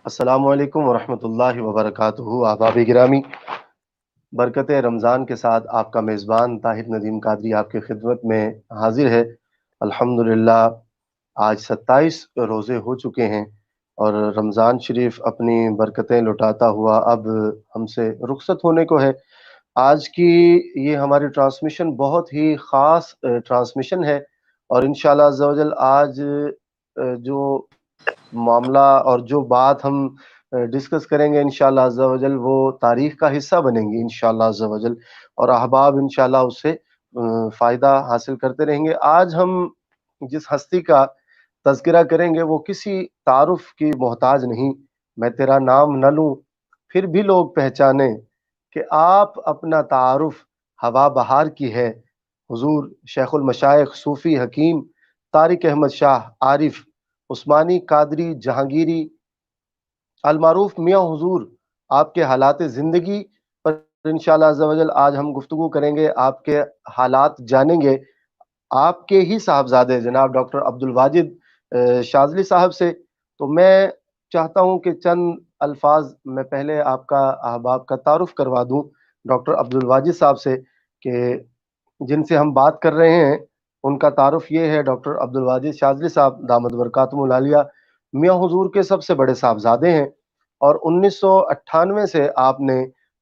السلام علیکم ورحمۃ اللہ وبرکاتہ۔ احباب گرامی، برکت رمضان کے ساتھ آپ کا میزبان طاہر ندیم قادری آپ کی خدمت میں حاضر ہے۔ الحمدللہ آج 27 روزے ہو چکے ہیں اور رمضان شریف اپنی برکتیں لٹاتا ہوا اب ہم سے رخصت ہونے کو ہے۔ آج کی یہ ہماری ٹرانسمیشن بہت ہی خاص ٹرانسمیشن ہے، اور انشاءاللہ عز و جل آج جو معاملہ اور جو بات ہم ڈسکس کریں گے انشاءاللہ عز و جل وہ تاریخ کا حصہ بنیں گی انشاءاللہ عز و جل، اور احباب انشاءاللہ اس سے فائدہ حاصل کرتے رہیں گے۔ آج ہم جس ہستی کا تذکرہ کریں گے وہ کسی تعارف کی محتاج نہیں۔ میں تیرا نام نہ لوں پھر بھی لوگ پہچانے کہ آپ اپنا تعارف ہوا بہار کی ہے۔ حضور شیخ المشائخ صوفی حکیم طارق احمد شاہ عارف عثمانی قادری جہانگیری المعروف میاں حضور، آپ کے حالات زندگی پر انشاءاللہ عز و جل آج ہم گفتگو کریں گے، آپ کے حالات جانیں گے آپ کے ہی صاحبزادے جناب ڈاکٹر عبدالواجد شاذلی صاحب سے۔ تو میں چاہتا ہوں کہ چند الفاظ میں پہلے آپ کا احباب کا تعارف کروا دوں ڈاکٹر عبدالواجد صاحب سے، کہ جن سے ہم بات کر رہے ہیں ان کا تعارف یہ ہے۔ ڈاکٹر عبدالواجد شاذلی صاحب دامت برکاتہم العالیہ میاں حضور کے سب سے بڑے صاحبزادے ہیں، اور 1998 سے آپ نے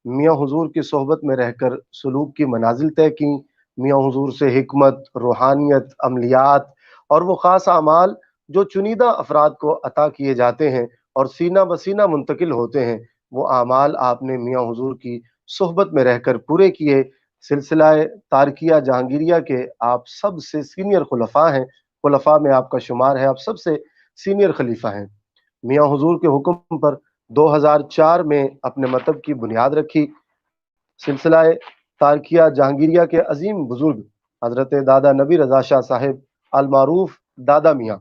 میاں حضور کی صحبت میں رہ کر سلوک کی منازل طے کی۔ میاں حضور سے حکمت، روحانیت، عملیات اور وہ خاص اعمال جو چنیدہ افراد کو عطا کیے جاتے ہیں اور سینہ بسینہ منتقل ہوتے ہیں، وہ اعمال آپ نے میاں حضور کی صحبت میں رہ کر پورے کیے۔ سلسلہ تارکیہ جہانگیریہ کے آپ سب سے سینئر خلفاء ہیں، خلفاء میں آپ کا شمار ہے، آپ سب سے سینئر خلیفہ ہیں۔ میاں حضور کے حکم پر 2004 میں اپنے مطب کی بنیاد رکھی۔ سلسلہ تارکیہ جہانگیریہ کے عظیم بزرگ حضرت دادا نبی رضا شاہ صاحب المعروف دادا میاں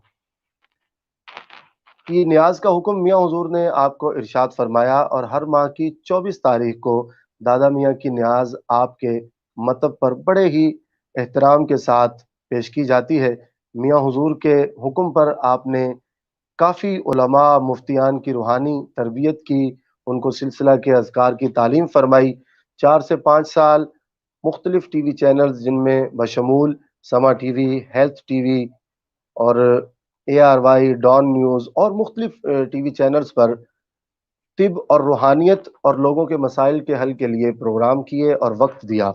کی نیاز کا حکم میاں حضور نے آپ کو ارشاد فرمایا، اور ہر ماہ کی 24 تاریخ کو دادا میاں کی نیاز آپ کے مطب پر بڑے ہی احترام کے ساتھ پیش کی جاتی ہے۔ میاں حضور کے حکم پر آپ نے کافی علماء مفتیان کی روحانی تربیت کی، ان کو سلسلہ کے اذکار کی تعلیم فرمائی۔ 4 سے 5 سال مختلف ٹی وی چینلز جن میں بشمول سما T V, health T V اور اے آر وائی، ڈان نیوز اور مختلف ٹی وی چینلز پر طب اور روحانیت اور لوگوں کے مسائل کے حل کے لیے پروگرام کیے اور وقت دیا۔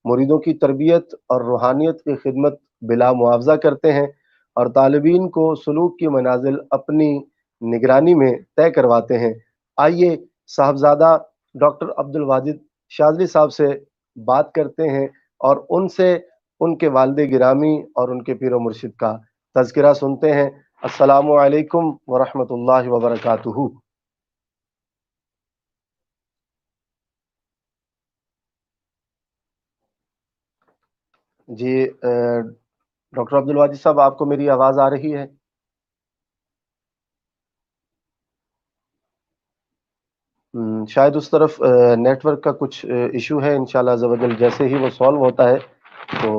مریدوں کی تربیت اور روحانیت کی خدمت بلا معاوضہ کرتے ہیں، اور طالبین کو سلوک کی منازل اپنی نگرانی میں طے کرواتے ہیں۔ آئیے صاحبزادہ ڈاکٹر عبدالواجد شاذلی صاحب سے بات کرتے ہیں اور ان سے ان کے والد گرامی اور ان کے پیر و مرشد کا تذکرہ سنتے ہیں۔ السلام علیکم ورحمۃ اللہ وبرکاتہ۔ جی ڈاکٹر عبدالواجد صاحب، آپ کو میری آواز آ رہی ہے؟ شاید اس طرف نیٹ ورک کا کچھ ایشو ہے۔ انشاءاللہ عز و جل جیسے ہی وہ سالو ہوتا ہے تو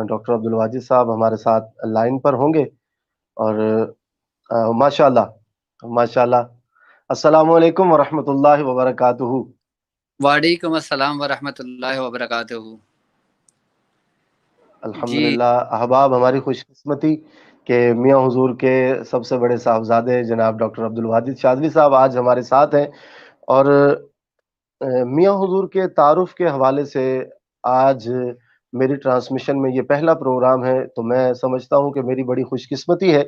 ڈاکٹر عبدالواجد صاحب ہمارے ساتھ لائن پر ہوں گے، اور ماشاءاللہ ماشاءاللہ۔ السلام علیکم ورحمۃ اللہ وبرکاتہ۔ وعلیکم السلام ورحمۃ اللہ وبرکاتہ۔ الحمدللہ احباب، ہماری خوش قسمتی کہ میاں حضور کے سب سے بڑے صاحبزادے جناب ڈاکٹر عبدالواجد شاذلی صاحب آج ہمارے ساتھ ہیں، اور میاں حضور کے تعارف کے حوالے سے آج میری ٹرانسمیشن میں یہ پہلا پروگرام ہے، تو میں سمجھتا ہوں کہ میری بڑی خوش قسمتی ہے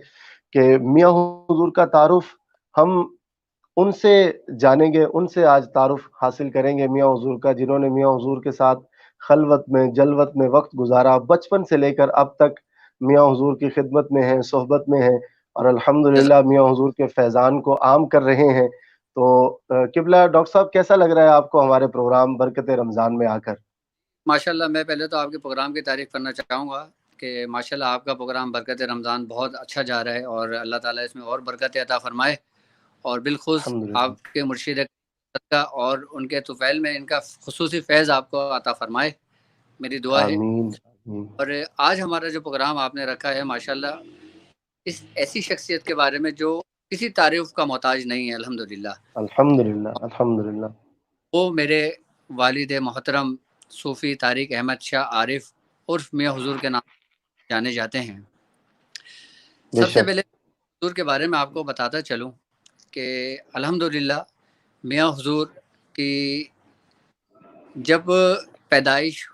کہ میاں حضور کا تعارف ہم ان سے جانیں گے، ان سے آج تعارف حاصل کریں گے میاں حضور کا، جنہوں نے میاں حضور کے ساتھ خلوت میں جلوت میں وقت گزارا، بچپن سے لے کر اب تک میاں حضور کی خدمت میں ہیں، صحبت میں ہیں، اور الحمدللہ میاں حضور کے فیضان کو عام کر رہے ہیں۔ تو قبلہ ڈاکٹر صاحب، کیسا لگ رہا ہے آپ کو ہمارے پروگرام برکت رمضان میں آ کر؟ ماشاءاللہ، میں پہلے تو آپ کے پروگرام کی تعریف کرنا چاہوں گا کہ ماشاءاللہ آپ کا پروگرام برکت رمضان بہت اچھا جا رہا ہے، اور اللہ تعالیٰ اس میں اور برکت عطا فرمائے، اور بالخصوص الحمدللہ آپ کے مرشد کا اور ان کے طفیل میں ان کا خصوصی فیض آپ کو عطا فرمائے، میری دعا ہے۔ آمین آمین۔ اور آج ہمارا جو پروگرام آپ نے رکھا ہے ماشاءاللہ اس ایسی شخصیت کے بارے میں جو کسی تعریف کا محتاج نہیں ہے الحمدللہ۔ الحمدللہ الحمدللہ۔ وہ میرے والد محترم صوفی طارق احمد شاہ عارف عرف میاں حضور کے نام جانے جاتے ہیں۔ بے سب سے شک۔ پہلے حضور کے بارے میں آپ کو بتاتا چلوں کہ الحمدللہ میاں حضور کی جب پیدائش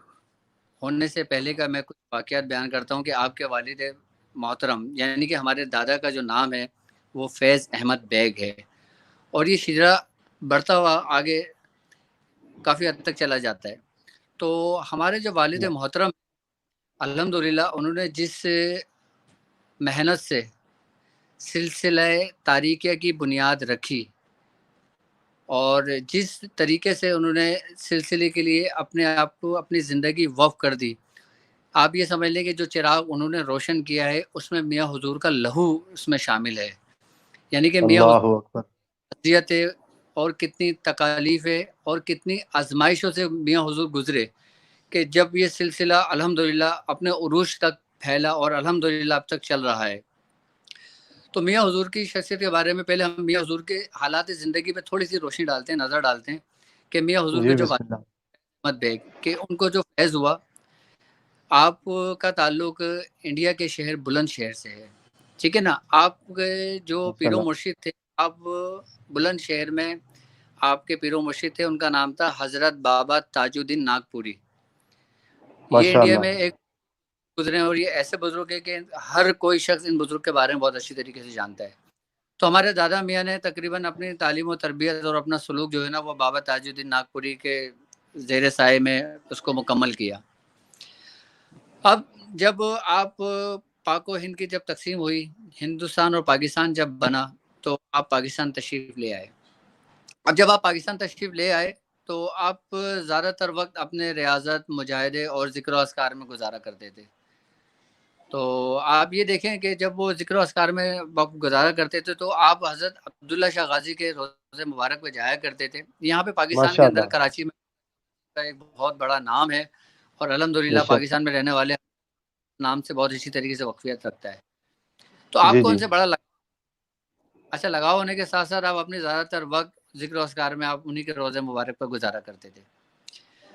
ہونے سے پہلے کا میں کچھ واقعات بیان کرتا ہوں کہ آپ کے والد محترم یعنی کہ ہمارے دادا کا جو نام ہے وہ فیض احمد بیگ ہے، اور یہ شجرہ بڑھتا ہوا آگے کافی حد تک چلا جاتا ہے۔ تو ہمارے جو والد محترم الحمدللہ انہوں نے جس محنت سے سلسلہ تاریخیہ کی بنیاد رکھی اور جس طریقے سے انہوں نے سلسلے کے لیے اپنے آپ کو اپنی زندگی وقف کر دی، آپ یہ سمجھ لیں کہ جو چراغ انہوں نے روشن کیا ہے اس میں میاں حضور کا لہو اس میں شامل ہے، یعنی کہ میاں حضور اللہ اکبر۔ اذیتیں اور کتنی تکالیفیں اور کتنی آزمائشوں سے میاں حضور گزرے کہ جب یہ سلسلہ الحمدللہ اپنے عروج تک پھیلا اور الحمدللہ اب تک چل رہا ہے۔ تو میاں حضور کی شخصیت کے بارے میں پہلے ہم میاں حضور کے حالات زندگی پہ تھوڑی سی روشنی ڈالتے ہیں، نظر ڈالتے ہیں کہ میاں حضور کے جی جو بسم اللہ۔ والد بیگ کہ ان کو جو فیض ہوا، آپ کا تعلق انڈیا کے شہر بلند شہر سے ہے، ٹھیک ہے نا؟ آپ کے جو ماشاء پیر و اللہ مرشد تھے، آپ بلند شہر میں آپ کے پیر و مرشد تھے، ان کا نام تھا حضرت بابا تاج الدین ناگپوری۔ یہ ماشاء انڈیا اللہ۔ میں ایک گزرے ہیں اور یہ ایسے بزرگ ہیں کہ ہر کوئی شخص ان بزرگ کے بارے میں بہت اچھی طریقے سے جانتا ہے۔ تو ہمارے دادا میاں نے تقریباً اپنی تعلیم و تربیت اور اپنا سلوک جو ہے نا وہ بابا تاج الدین ناگپوری کے زیر سائے میں اس کو مکمل کیا۔ اب جب آپ پاک و ہند کی جب تقسیم ہوئی، ہندوستان اور پاکستان جب بنا، تو آپ پاکستان تشریف لے آئے۔ اب جب آپ پاکستان تشریف لے آئے تو آپ زیادہ تر وقت اپنے ریاضت، مجاہدے اور ذکر و اذکار میں گزارا کرتے تھے۔ تو آپ یہ دیکھیں کہ جب وہ ذکر و اذکار میں وقت گزارا کرتے تھے تو آپ حضرت عبداللہ شاہ غازی کے روضے مبارک پہ جایا کرتے تھے۔ یہاں پہ پاکستان کے ماشاء اندر اللہ۔ کراچی میں کا ایک بہت بڑا نام ہے، اور بے الحمدللہ شک۔ پاکستان میں رہنے والے نام سے بہت اچھی طریقے سے واقفیت رکھتا ہے۔ تو آپ جی کو جی ان سے بڑا اچھا لگاؤ ہونے کے ساتھ ساتھ آپ اپنی زیادہ تر وقت ذکر و اذکار میں آپ انہی کے روضے مبارک پر گزارا کرتے تھے۔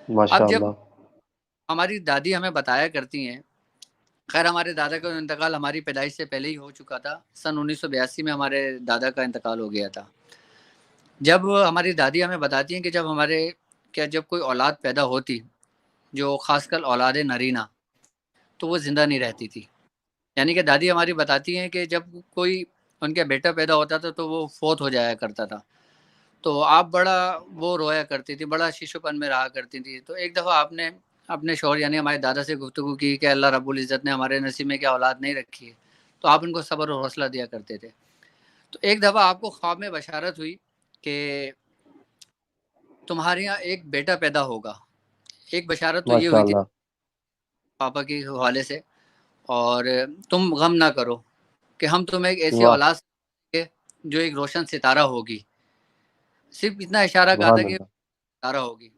ماشاء اب جب اللہ۔ ہماری دادی ہمیں بتایا کرتی ہیں، خیر ہمارے دادا کا انتقال ہماری پیدائش سے پہلے ہی ہو چکا تھا، سن 1982 میں ہمارے دادا کا انتقال ہو گیا تھا۔ جب ہماری دادی ہمیں بتاتی ہیں کہ جب کوئی اولاد پیدا ہوتی، جو خاص کر اولاد نرینہ، تو وہ زندہ نہیں رہتی تھی۔ یعنی کہ دادی ہماری بتاتی ہیں کہ جب کوئی ان کا بیٹا پیدا ہوتا تھا تو وہ فوت ہو جایا کرتا تھا، تو آپ بڑا وہ رویا کرتی تھی، بڑا شیشو پن میں رہا کرتی تھی۔ تو ایک دفعہ آپ نے اپنے شوہر یعنی ہمارے دادا سے گفتگو کی کہ اللہ رب العزت نے ہمارے نصیب میں کیا اولاد نہیں رکھی ہے، تو آپ ان کو صبر اور حوصلہ دیا کرتے تھے۔ تو ایک دفعہ آپ کو خواب میں بشارت ہوئی کہ تمہارے یہاں ایک بیٹا پیدا ہوگا۔ ایک بشارت تو یہ ماشاء ہوئی تھی اللہ۔ پاپا کے حوالے سے، اور تم غم نہ کرو کہ ہم تمہیں ایک ایسی واہ اولاد سے جو ایک روشن ستارہ ہوگی۔ صرف اتنا اشارہ کہا تھا سبحان کہ اللہ۔ ستارہ ہوگی۔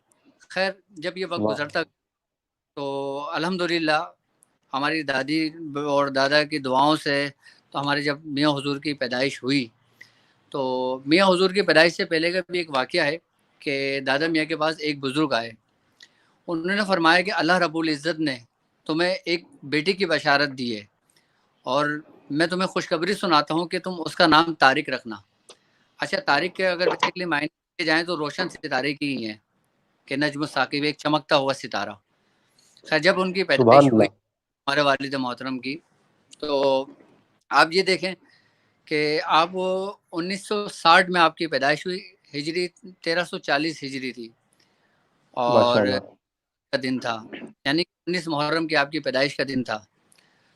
خیر جب یہ وقت واہ گزرتا تو الحمدللہ ہماری دادی اور دادا کی دعاؤں سے تو ہمارے جب میاں حضور کی پیدائش ہوئی، تو میاں حضور کی پیدائش سے پہلے کا بھی ایک واقعہ ہے کہ دادا میاں کے پاس ایک بزرگ آئے، انہوں نے فرمایا کہ اللہ رب العزت نے تمہیں ایک بیٹی کی بشارت دی ہے، اور میں تمہیں خوشخبری سناتا ہوں کہ تم اس کا نام طارق رکھنا۔ اچھا طارق کے اگر بیسیکلی معنی کیے جائیں تو روشن ستارے کی ہی ہیں کہ نجم الثاقب ایک چمکتا ہوا ستارہ۔ خیر جب ان کی سبحان پیدائش ہوئی اللہ۔ ہمارے والد محترم کی، تو آپ یہ دیکھیں کہ آپ 1960 میں آپ کی پیدائش ہوئی، ہجری 1340 ہجری تھی، ماشاء اور اللہ۔ کا دن تھا، یعنی 19 محرم کی آپ کی پیدائش کا دن تھا۔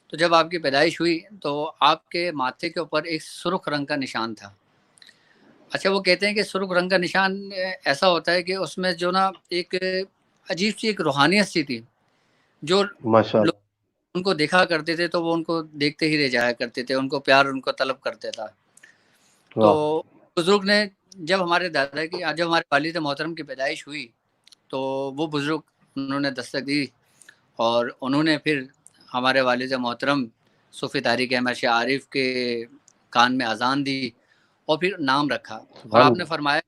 تو جب آپ کی پیدائش ہوئی تو آپ کے ماتھے کے اوپر ایک سرخ رنگ کا نشان تھا۔ اچھا وہ کہتے ہیں کہ سرخ رنگ کا نشان ایسا ہوتا ہے کہ اس میں جو نا ایک عجیب سی ایک روحانیت سی تھی، جو ماشاء لوگ اللہ۔ ان کو دیکھا کرتے تھے تو وہ ان کو دیکھتے ہی رہ جایا کرتے تھے، ان کو پیار ان کو طلب کرتے تھا۔ تو واہ بزرگ نے جب ہمارے والد محترم کی پیدائش ہوئی تو وہ بزرگ انہوں نے دستک دی، اور انہوں نے پھر ہمارے والد محترم صوفی طارق احمد شاہ عارف کے کان میں اذان دی، اور پھر نام رکھا. اور آپ نے فرمایا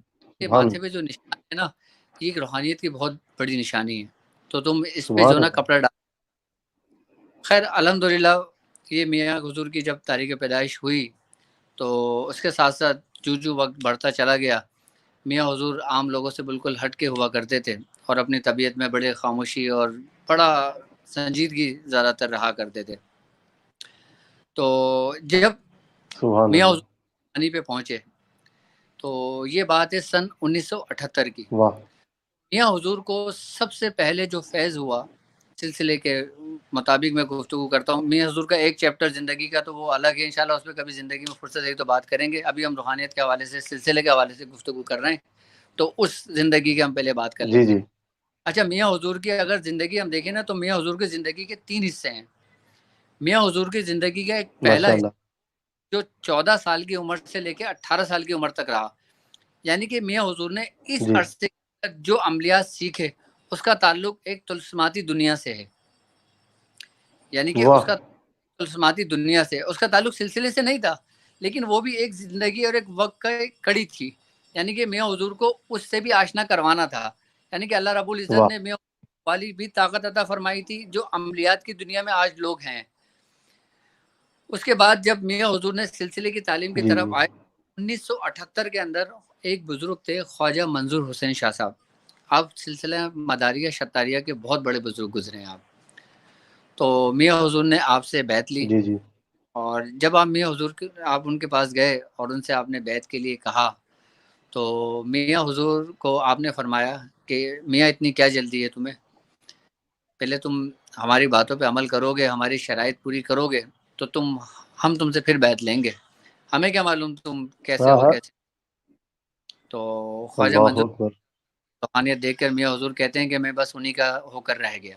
کہ ماتھے پہ جو نشان ہے نا یہ ایک روحانیت کی بہت بڑی نشانی ہے, تو تم اس پہ جو نا کپڑا ڈال. خیر الحمدللہ یہ میاں حضور کی جب تاریخ پیدائش ہوئی تو اس کے ساتھ ساتھ جو وقت بڑھتا چلا گیا, میاں حضور عام لوگوں سے بالکل ہٹ کے ہوا کرتے تھے اور اپنی طبیعت میں بڑے خاموشی اور بڑا سنجیدگی زیادہ تر رہا کرتے تھے. تو جب میاں حضور پانی پہ پہنچے تو یہ بات ہے سن 1978 کی. میاں حضور کو سب سے پہلے جو فیض ہوا سلسلے کے مطابق میں گفتگو کرتا ہوں. میاں حضور کا ایک چیپٹر زندگی کا تو وہ الگ ہے, انشاءاللہ اس پہ کبھی زندگی میں فرصت ہے تو بات کریں گے. ابھی ہم روحانیت کے حوالے سے سلسلے کے حوالے سے گفتگو کر رہے ہیں تو اس زندگی کے ہم پہلے بات کر لیتے ہیں. اچھا, میاں حضور کی اگر زندگی ہم دیکھیں نا تو میاں حضور کی زندگی کے 3 حصے ہیں. میاں حضور کی زندگی کا ایک پہلا حصہ جو 14 سال کی عمر سے لے کے 18 سال کی عمر تک رہا, یعنی کہ میاں حضور نے اس عرصے تک جو عملیات سیکھے اس کا تعلق ایک طلسماتی دنیا سے ہے. یعنی کہ اس کا طلسماتی دنیا سے, اس کا تعلق سلسلے سے نہیں تھا لیکن وہ بھی ایک زندگی اور ایک وقت کا ایک کڑی تھی. یعنی کہ میاں حضور کو اس سے بھی آشنا کروانا تھا. یعنی کہ اللہ رب العزت نے میاں والی بھی طاقت عطا فرمائی تھی جو عملیات کی دنیا میں آج لوگ ہیں. اس کے بعد جب میاں حضور نے سلسلے کی تعلیم کی طرف آئے 1978 کے اندر ایک بزرگ تھے خواجہ منظور حسین شاہ صاحب. آپ سلسلہ مداریہ شتاریہ کے بہت بڑے بزرگ گزرے ہیں آپ. تو میاں حضور نے آپ سے بیعت لی اور جب آپ میاں حضور آپ ان کے پاس گئے اور ان سے آپ نے بیعت کے لیے کہا تو میاں حضور کو آپ نے فرمایا کہ میاں اتنی کیا جلدی ہے تمہیں, پہلے تم ہماری باتوں پہ عمل کرو گے, ہماری شرائط پوری کرو گے تو ہم تم سے پھر بیعت لیں گے, ہمیں کیا معلوم تم کیسے ہو کیسے. تو خواجہ منظور روحانیت دیکھ کر میاں حضور کہتے ہیں کہ میں بس انہی کا ہو کر رہ گیا.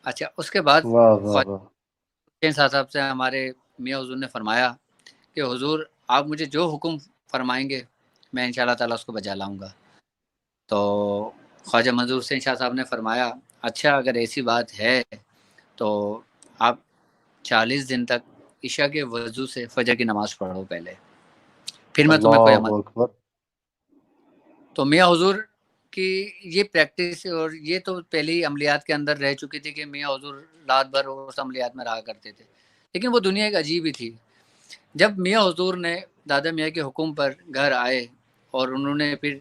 اچھا, اس کے بعد خواجہ صاحب سے ہمارے میاں حضور نے فرمایا کہ حضور آپ مجھے جو حکم فرمائیں گے میں انشاءاللہ تعالیٰ اس کو بجا لاؤں گا. تو خواجہ منظور حسین شاہ صاحب نے فرمایا اچھا اگر ایسی بات ہے تو آپ 40 دن تک عشاء کے وضو سے فجر کی نماز پڑھو پہلے, پھر میں تمہیں کوئی عمل. تو میاں حضور کی یہ پریکٹس اور یہ تو پہلی عملیات کے اندر رہ چکی تھی کہ میاں حضور رات بھر اس عملیات میں رہا کرتے تھے, لیکن وہ دنیا ایک عجیب ہی تھی. جب میاں حضور نے دادا میاں کے حکم پر گھر آئے اور انہوں نے پھر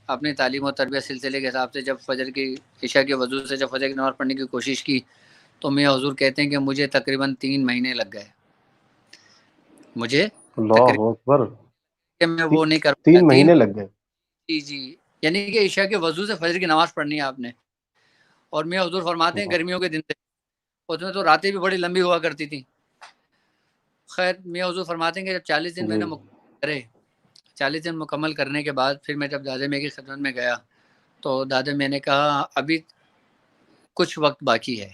اپنی تعلیم و تربیت سلسلے کے حساب سے جب فجر کی عشاء کے وضو سے جب فجر کی نماز پڑھنے کی کوشش کی تو میاں حضور کہتے ہیں کہ مجھے تقریباً 3 مہینے لگ گئے. مجھے تقریباً کہ میں وہ نہیں کر پایا, 3 مہینے لگ گئے. جی یعنی کہ عشاء کے وضو سے فجر کی نماز پڑھنی ہے آپ نے. اور میاں حضور فرماتے ہیں گرمیوں کے دن تھے اس میں تو راتیں بھی بڑی لمبی ہوا کرتی تھیں. خیر میاں حضور فرماتے ہیں کہ جب 40 دن میں نے مکمل کرے 40 دن مکمل کرنے کے بعد پھر میں جب دادا میاں کی خدمت میں گیا تو دادا میاں نے کہا ابھی کچھ وقت باقی ہے.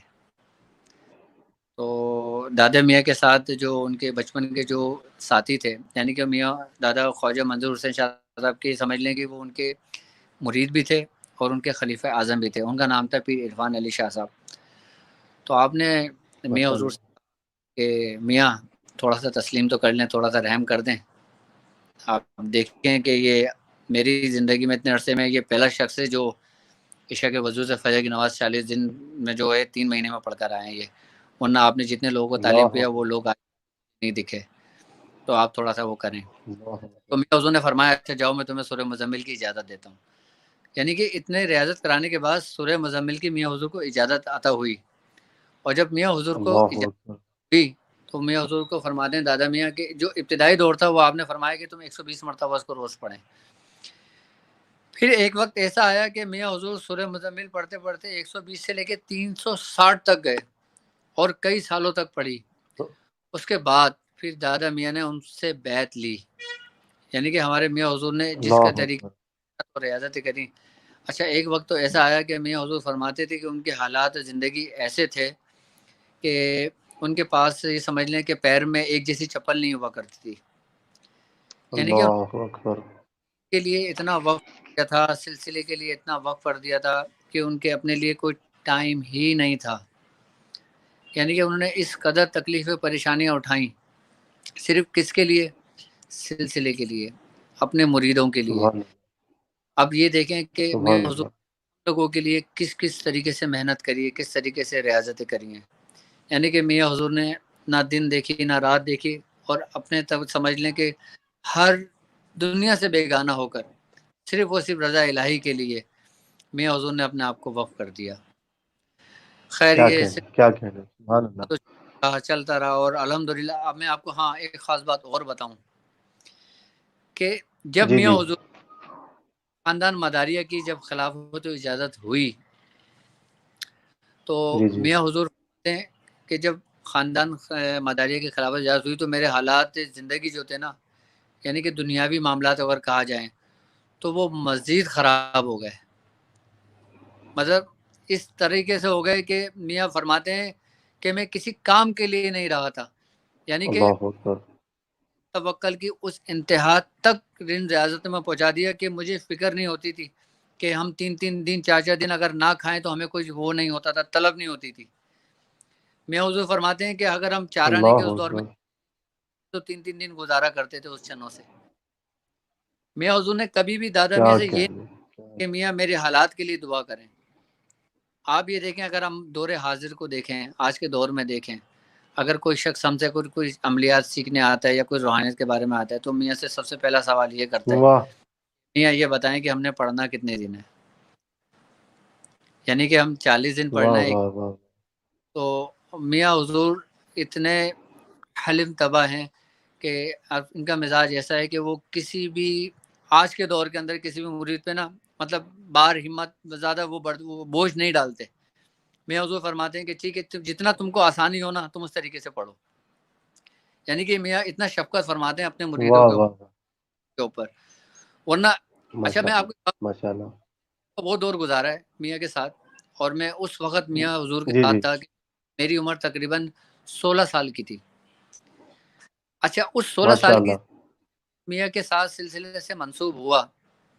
تو دادا میاں کے ساتھ جو ان کے بچپن کے جو ساتھی تھے یعنی کہ میاں دادا خواجہ منظور حسین شاہ صاحب کی سمجھ لیں کہ وہ ان کے مرید بھی تھے اور ان کے خلیفہ اعظم بھی تھے. ان کا نام تھا پیر عرفان علی شاہ صاحب. تو آپ نے میاں حضور کہ میاں تھوڑا سا تسلیم تو کر لیں, تھوڑا سا رحم کر دیں. آپ دیکھیں کہ یہ میری زندگی میں اتنے عرصے میں یہ پہلا شخص ہے جو عشاء کے وضو سے فجر کی نماز 40 دن میں جو ہے 3 مہینے میں پڑھ کر آئے ہیں. یہ ورنہ آپ نے جتنے لوگوں کو تعلیم کیا وہ لوگ نہیں دکھے, تو آپ تھوڑا سا وہ کریں. تو میاں حضور نے فرمایا اچھا جاؤ میں تمہیں سورہ مزمل کی اجازت دیتا ہوں. یعنی کہ اتنے ریاضت کرانے کے بعد سورہ مزمل کی میاں حضور کو اجازت عطا ہوئی. اور جب میاں حضور کو اجازت ہوئی تو میاں حضور کو فرماتے ہیں دادا میاں کہ جو ابتدائی دور تھا وہ آپ نے فرمایا کہ تم 120 مرتبہ اس کو روز پڑھیں. پھر ایک وقت ایسا آیا کہ میاں حضور سورہ مزمل پڑھتے پڑھتے 120 سے لے کے 360 تک گئے اور کئی سالوں تک پڑھی. اس کے بعد پھر دادا میاں نے ان سے بیعت لی, یعنی کہ ہمارے میاں حضور نے جس کا طریقہ ریاضت کری. اچھا ایک وقت تو ایسا آیا کہ میاں حضور فرماتے تھے کہ ان کے حالات زندگی ایسے تھے کہ ان کے پاس یہ سمجھ لیں کہ پیر میں ایک جیسی چپل نہیں ہوا کرتی تھی. یعنی کہ ان کے لیے اتنا وقت دیا تھا, سلسلے کے لیے اتنا وقت پڑ دیا تھا کہ ان کے اپنے لیے کوئی ٹائم ہی نہیں تھا. یعنی کہ انہوں نے اس قدر تکلیفیں پریشانیاں اٹھائیں صرف کس کے لیے, سلسلے کے لیے، اپنے مریدوں کے لیے۔ سبحان اللہ، اب یہ دیکھیں کہ سبحان میاں حضور اللہ، لوگوں کے لیے کس کس طریقے سے محنت کری ہے، کس طریقے سے ریاضتیں کری ہیں۔ یعنی کہ میاں حضور نے نہ دن دیکھی نہ رات دیکھی، اور اپنے تب سمجھ لیں کہ ہر دنیا سے بیگانہ ہو کر صرف اور صرف رضا الہی کے لیے میاں حضور نے اپنے آپ کو وقف کر دیا۔ خیر کیا یہ کہنے، کیا کہنے، سبحان اللہ، چلتا رہا، اور الحمدللہ اب میں آپ کو ہاں ایک خاص بات اور بتاؤں کہ جب جی میاں جی حضور خاندان مداریہ کی جب خلافت و اجازت ہوئی تو جی جی میاں حضور فرماتے ہیں کہ جب خاندان مداریہ کی خلافت اجازت ہوئی تو میرے حالات زندگی جو تھے نا، یعنی کہ دنیاوی معاملات اگر کہا جائیں تو وہ مزید خراب ہو گئے۔ مطلب اس طریقے سے ہو گئے کہ میاں فرماتے ہیں کہ میں کسی کام کے لیے نہیں رہا تھا، یعنی کہ اللہ اکبر، توکل کی اس انتہا تک ریاضت میں پہنچا دیا کہ مجھے فکر نہیں ہوتی تھی کہ ہم 3 دن 4 دن اگر نہ کھائیں تو ہمیں کوئی وہ نہیں ہوتا تھا، طلب نہیں ہوتی تھی۔ میاں حضور فرماتے ہیں کہ اگر ہم چارانے کے اللہ اس دور میں اکبر، تو 3 دن گزارا کرتے تھے اس چنوں سے۔ میاں حضور نے کبھی بھی دادا کیا میں سے یہ کہنے، کیا، کہ میاں میرے حالات کے لیے دعا کریں۔ آپ یہ دیکھیں، اگر ہم دور حاضر کو دیکھیں، آج کے دور میں دیکھیں، اگر کوئی شخص ہم سے کوئی عملیات سیکھنے آتا ہے یا کوئی روحانیت کے بارے میں آتا ہے تو میاں سے سب سے پہلا سوال یہ کرتا ہے، واہ، میاں یہ بتائیں کہ ہم نے پڑھنا کتنے دن ہے، یعنی کہ ہم 40 دن پڑھنا واہ ہے۔ واہ واہ، تو میاں حضور اتنے حلم طبع ہیں کہ ان کا مزاج ایسا ہے کہ وہ کسی بھی آج کے دور کے اندر کسی بھی مرید پہ نا مطلب بار ہمت زیادہ وہ بوجھ نہیں ڈالتے۔ میاں حضور فرماتے ہیں کہ ٹھیک ہے جتنا تم کو آسانی ہو نا تم اس طریقے سے پڑھو، یعنی کہ میاں اتنا شفقت فرماتے ہیں اپنے مریدوں واہ کے واہ واہ، اوپر، ورنہ اچھا ماشاء میں آپ اللہ، کو ماشاء اللہ، وہ دور گزارا ہے میاں کے ساتھ، اور میں اس وقت میاں حضور کے جی جی، ساتھ تھا کہ میری عمر تقریباً 16 سال کی تھی۔ اچھا اس 16 ماشاء سال کی اللہ، میاں کے ساتھ سلسلے سے منسوب ہوا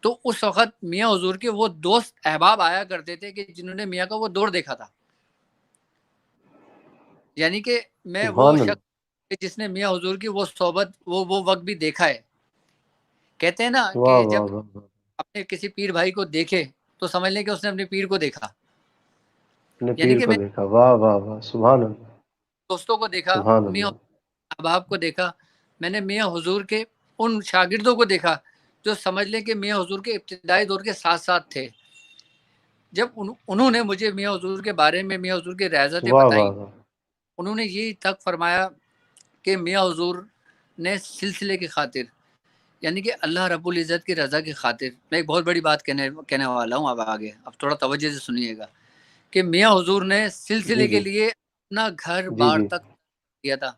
تو اس وقت میاں حضور کے وہ دوست احباب آیا کرتے تھے کہ جنہوں نے میاں کا وہ دور دیکھا تھا، یعنی کہ میں وہ سبحان اللہ، شخص جس نے میاں حضور کی وہ صحبت وہ وقت بھی دیکھا ہے۔ کہتے ہیں نا واہ کہ جب واہ واہ واہ، اپنے کسی پیر بھائی کو دیکھے تو سمجھ لیں کہ اس نے اپنے پیر کو دیکھا، اپنے یعنی پیر کہ کو میں دیکھا، واہ واہ واہ، سبحان اللہ، دوستوں کو دیکھا، سبحان میاں اللہ، احباب کو دیکھا، میں نے میاں حضور کے ان شاگردوں کو دیکھا جو سمجھ لیں کہ میاں حضور کے ابتدائی دور کے ساتھ ساتھ تھے۔ جب انہوں نے مجھے میاں حضور کے بارے میں میاں حضور کی ریاضتیں واہ بتائیں، واہ واہ، انہوں نے یہی تک فرمایا کہ میاں حضور نے سلسلے کی خاطر، یعنی کہ اللہ رب العزت کی رضا کی خاطر، میں ایک بہت بڑی بات کہنے والا ہوں، اب آگے اب تھوڑا توجہ سے سنیے گا، کہ میاں حضور نے جی سلسلے کے جی لیے اپنا گھر جی بار جی، تک دیا تھا۔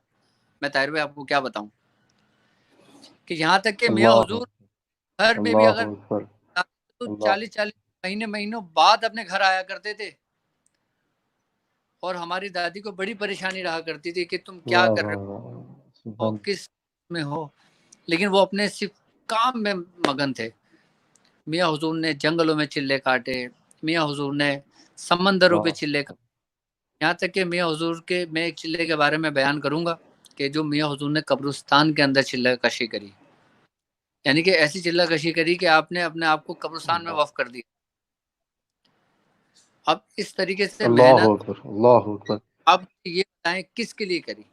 میں طاہر بھائی آپ کو کیا بتاؤں کہ یہاں تک کہ میاں اللہ حضور گھر میں بھی اللہ اگر اکبر، تو اللہ، 40 مہینوں بعد اپنے گھر آیا کرتے تھے، اور ہماری دادی کو بڑی پریشانی رہا کرتی تھی کہ تم کیا واہ کر رہے واہ واہ، ہو، سبحان، کس میں ہو، لیکن وہ اپنے صرف کام میں مگن تھے۔ میاں حضور نے جنگلوں میں چلے کاٹے، میاں حضور نے سمندروں پہ واہ، چلے کاٹے، یہاں تک کہ میاں حضور کے میں ایک چلے کے بارے میں بیان کروں گا کہ جو میاں حضور نے قبرستان کے اندر چلہ کشی کری، یعنی کہ ایسی چلہ کشی کری کہ آپ نے اپنے آپ کو قبرستان میں اللہ، وقف کر دیا۔ اب اس طریقے سے اللہ محنت، اکبر، اللہ اکبر، اب یہ بتائیں کس کے لیے کری؟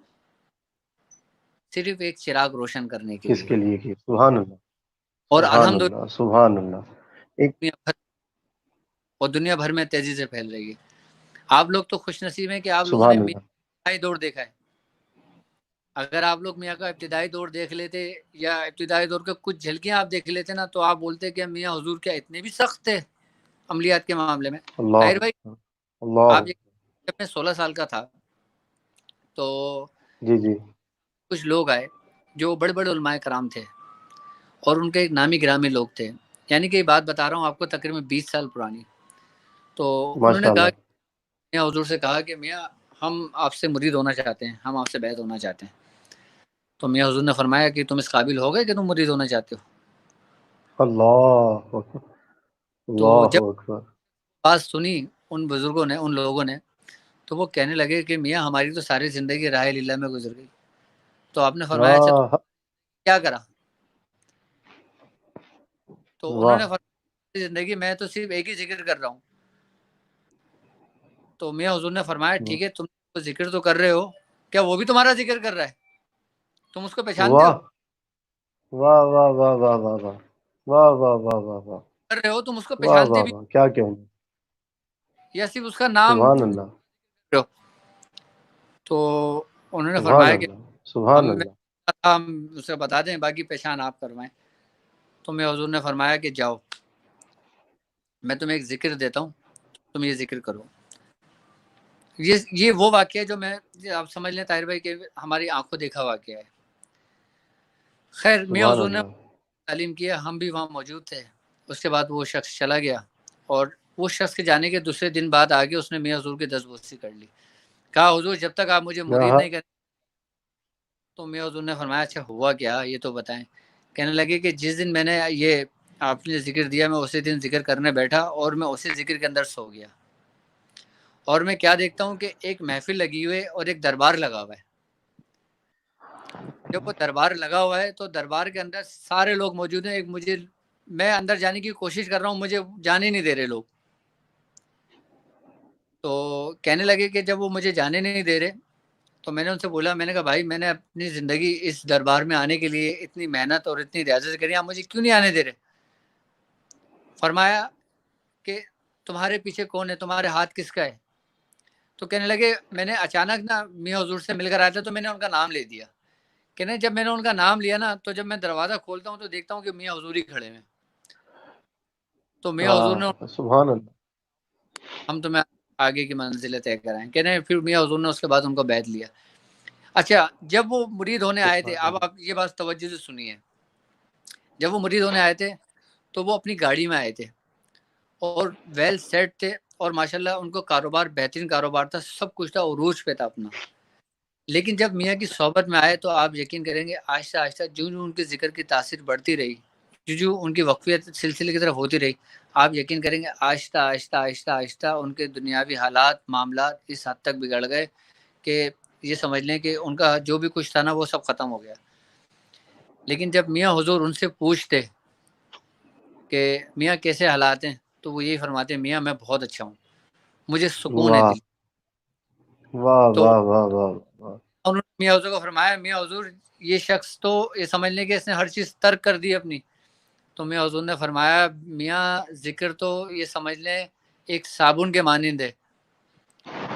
صرف ایک چراغ روشن کرنے کے کس لیے، کے لیے کی، سبحان اللہ، اور سبحان الحمدللہ اللہ، سبحان اللہ، ایک، دنیا بھر میں تیزی سے پھیل رہی ہے۔ آپ لوگ تو خوش نصیب ہیں کہ آپ لوگوں نے سبحان میاں اللہ، کا ابتدائی دور دیکھا ہے۔ اگر آپ لوگ میاں کا ابتدائی دور دیکھ لیتے یا ابتدائی دور کے کچھ جھلکیاں آپ دیکھ لیتے نا تو آپ بولتے کہ میاں حضور کیا اتنے بھی سخت تھے عملیات کے معاملے میں۔ اللہ طاہر بھائی اکبر، اللہ آپ جب میں 16 سال کا تھا تو جی جی، کچھ لوگ آئے جو بڑے بڑے علماء کرام تھے اور ان کے ایک نامی گرامی لوگ تھے، یعنی کہ یہ بات بتا رہا ہوں آپ کو تقریباً 20 سال پرانی۔ تو انہوں نے ماشاء کہا اللہ، میاں حضور سے کہا کہ میاں ہم آپ سے مرید ہونا چاہتے ہیں، ہم آپ سے بیعت ہونا چاہتے ہیں۔ تو میاں حضور نے فرمایا کہ تم اس قابل ہو گئے کہ تم مرید ہونا چاہتے ہو؟ اللہ اکبر، تو اللہ جب اکبر، بات سنی ان بزرگوں نے، ان لوگوں نے، تو وہ کہنے لگے کہ میاں ہماری تو ساری زندگی راہ للہ میں گزر گئی، تو آپ نے فرمایا اچھا تو ہاں، کیا کرا؟ تو انہوں نے فرمایا زندگی میں تو صرف ایک ہی ذکر کر رہا ہوں. تو میاں حضور نے فرمایا ٹھیک ہے تم ذکر تو کر رہے ہو, کیا وہ بھی تمہارا ذکر کر رہا ہے؟ تم اس کو پہچانتے ہو؟ واہ واہ واہ واہ واہ واہ واہ واہ واہ واہ واہ کر رہے ہو تم اس کو واہ پہچانتے واہ بھی واہ کیا کہوں یا صرف اس کا نام سبحان اللہ ہو؟ تو انہوں نے سبحان فرمایا کہ اللہ سبحان ہم اللہ اسے بتا دیں باقی پہچان آپ کروائیں. تو میاں حضور نے فرمایا کہ جاؤ میں تمہیں ایک ذکر دیتا ہوں, تم یہ ذکر کرو. یہ وہ واقعہ جو میں آپ سمجھ لیں طاہر بھائی کہ ہماری آنکھوں دیکھا واقعہ ہے. خیر میاں سبحان حضور نے اللہ تعلیم کیا, ہم بھی وہاں موجود تھے. اس کے بعد وہ شخص چلا گیا اور وہ شخص کے جانے کے دوسرے دن بعد آگے اس نے میاں حضور کی دستبوسی کر لی. کہا حضور جب تک آپ مجھے مرید نہیں کریں. تو میاں حضور نے فرمایا اچھا ہوا کیا یہ تو بتائیں. کہنے لگے کہ جس دن میں نے یہ آپ نے ذکر دیا میں اسی دن ذکر کرنے بیٹھا اور میں اسی ذکر کے اندر سو گیا. اور میں کیا دیکھتا ہوں کہ ایک محفل لگی ہوئی ہے اور ایک دربار لگا ہوا ہے. جب وہ دربار لگا ہوا ہے تو دربار کے اندر سارے لوگ موجود ہیں. میں اندر جانے کی کوشش کر رہا ہوں, مجھے جانے نہیں دے رہے لوگ. تو کہنے لگے کہ جب وہ مجھے جانے نہیں دے رہے تو میں نے ان سے بولا, میں نے کہا بھائی میں نے اپنی زندگی اس دربار میں آنے کے لیے اتنی محنت اور اتنی ریاضت کری, آپ مجھے کیوں نہیں آنے دے رہے؟ فرمایا کہ تمہارے پیچھے کون ہے, تمہارے ہاتھ کس کا ہے؟ تو کہنے لگے میں نے اچانک نا میاں حضور سے مل کر آیا تھا تو میں نے ان کا نام لے دیا. کہنے جب میں نے ان کا نام لیا نا تو جب میں دروازہ کھولتا ہوں تو دیکھتا ہوں کہ میاں حضور ہی کھڑے ہیں. تو میاں حضور نے سبحان اللہ ہم تمہیں آگے کی منزلیں طے کرائیں. کہنے پھر میاں حضور نے اس کے بعد ان کو بیعت لیا. اچھا جب وہ مرید ہونے آئے تھے, اب آپ یہ بات توجہ سے سنیے, جب وہ مرید ہونے آئے تھے تو وہ اپنی گاڑی میں آئے تھے اور ویل سیٹ تھے اور ماشاءاللہ ان کو کاروبار بہترین کاروبار تھا, سب کچھ تھا, عروج پہ تھا اپنا. لیکن جب میاں کی صحبت میں آئے تو آپ یقین کریں گے آہستہ آہستہ جو ان کے ذکر کی تاثیر بڑھتی رہی, جو ان کی وقفیت سلسلے کی طرف ہوتی رہی, آپ یقین کریں گے آہستہ آہستہ آہستہ آہستہ ان کے دنیاوی حالات معاملات اس حد تک بگڑ گئے کہ یہ سمجھ لیں کہ ان کا جو بھی کچھ تھا نا وہ سب ختم ہو گیا. لیکن جب میاں حضور ان سے پوچھتے کہ میاں کیسے حالات ہیں تو وہ یہی فرماتے ہیں میاں میں بہت اچھا ہوں, مجھے سکون ہے واہ دل. واہ تو واہ واہ واہ واہ انہوں نے میاں حضور کو فرمایا میاں حضور یہ شخص تو یہ سمجھ لیں کہ اس نے ہر چیز ترک کر دی اپنی. تو میاں حضور نے فرمایا میاں ذکر تو یہ سمجھ لیں ایک صابن کے مانند ہے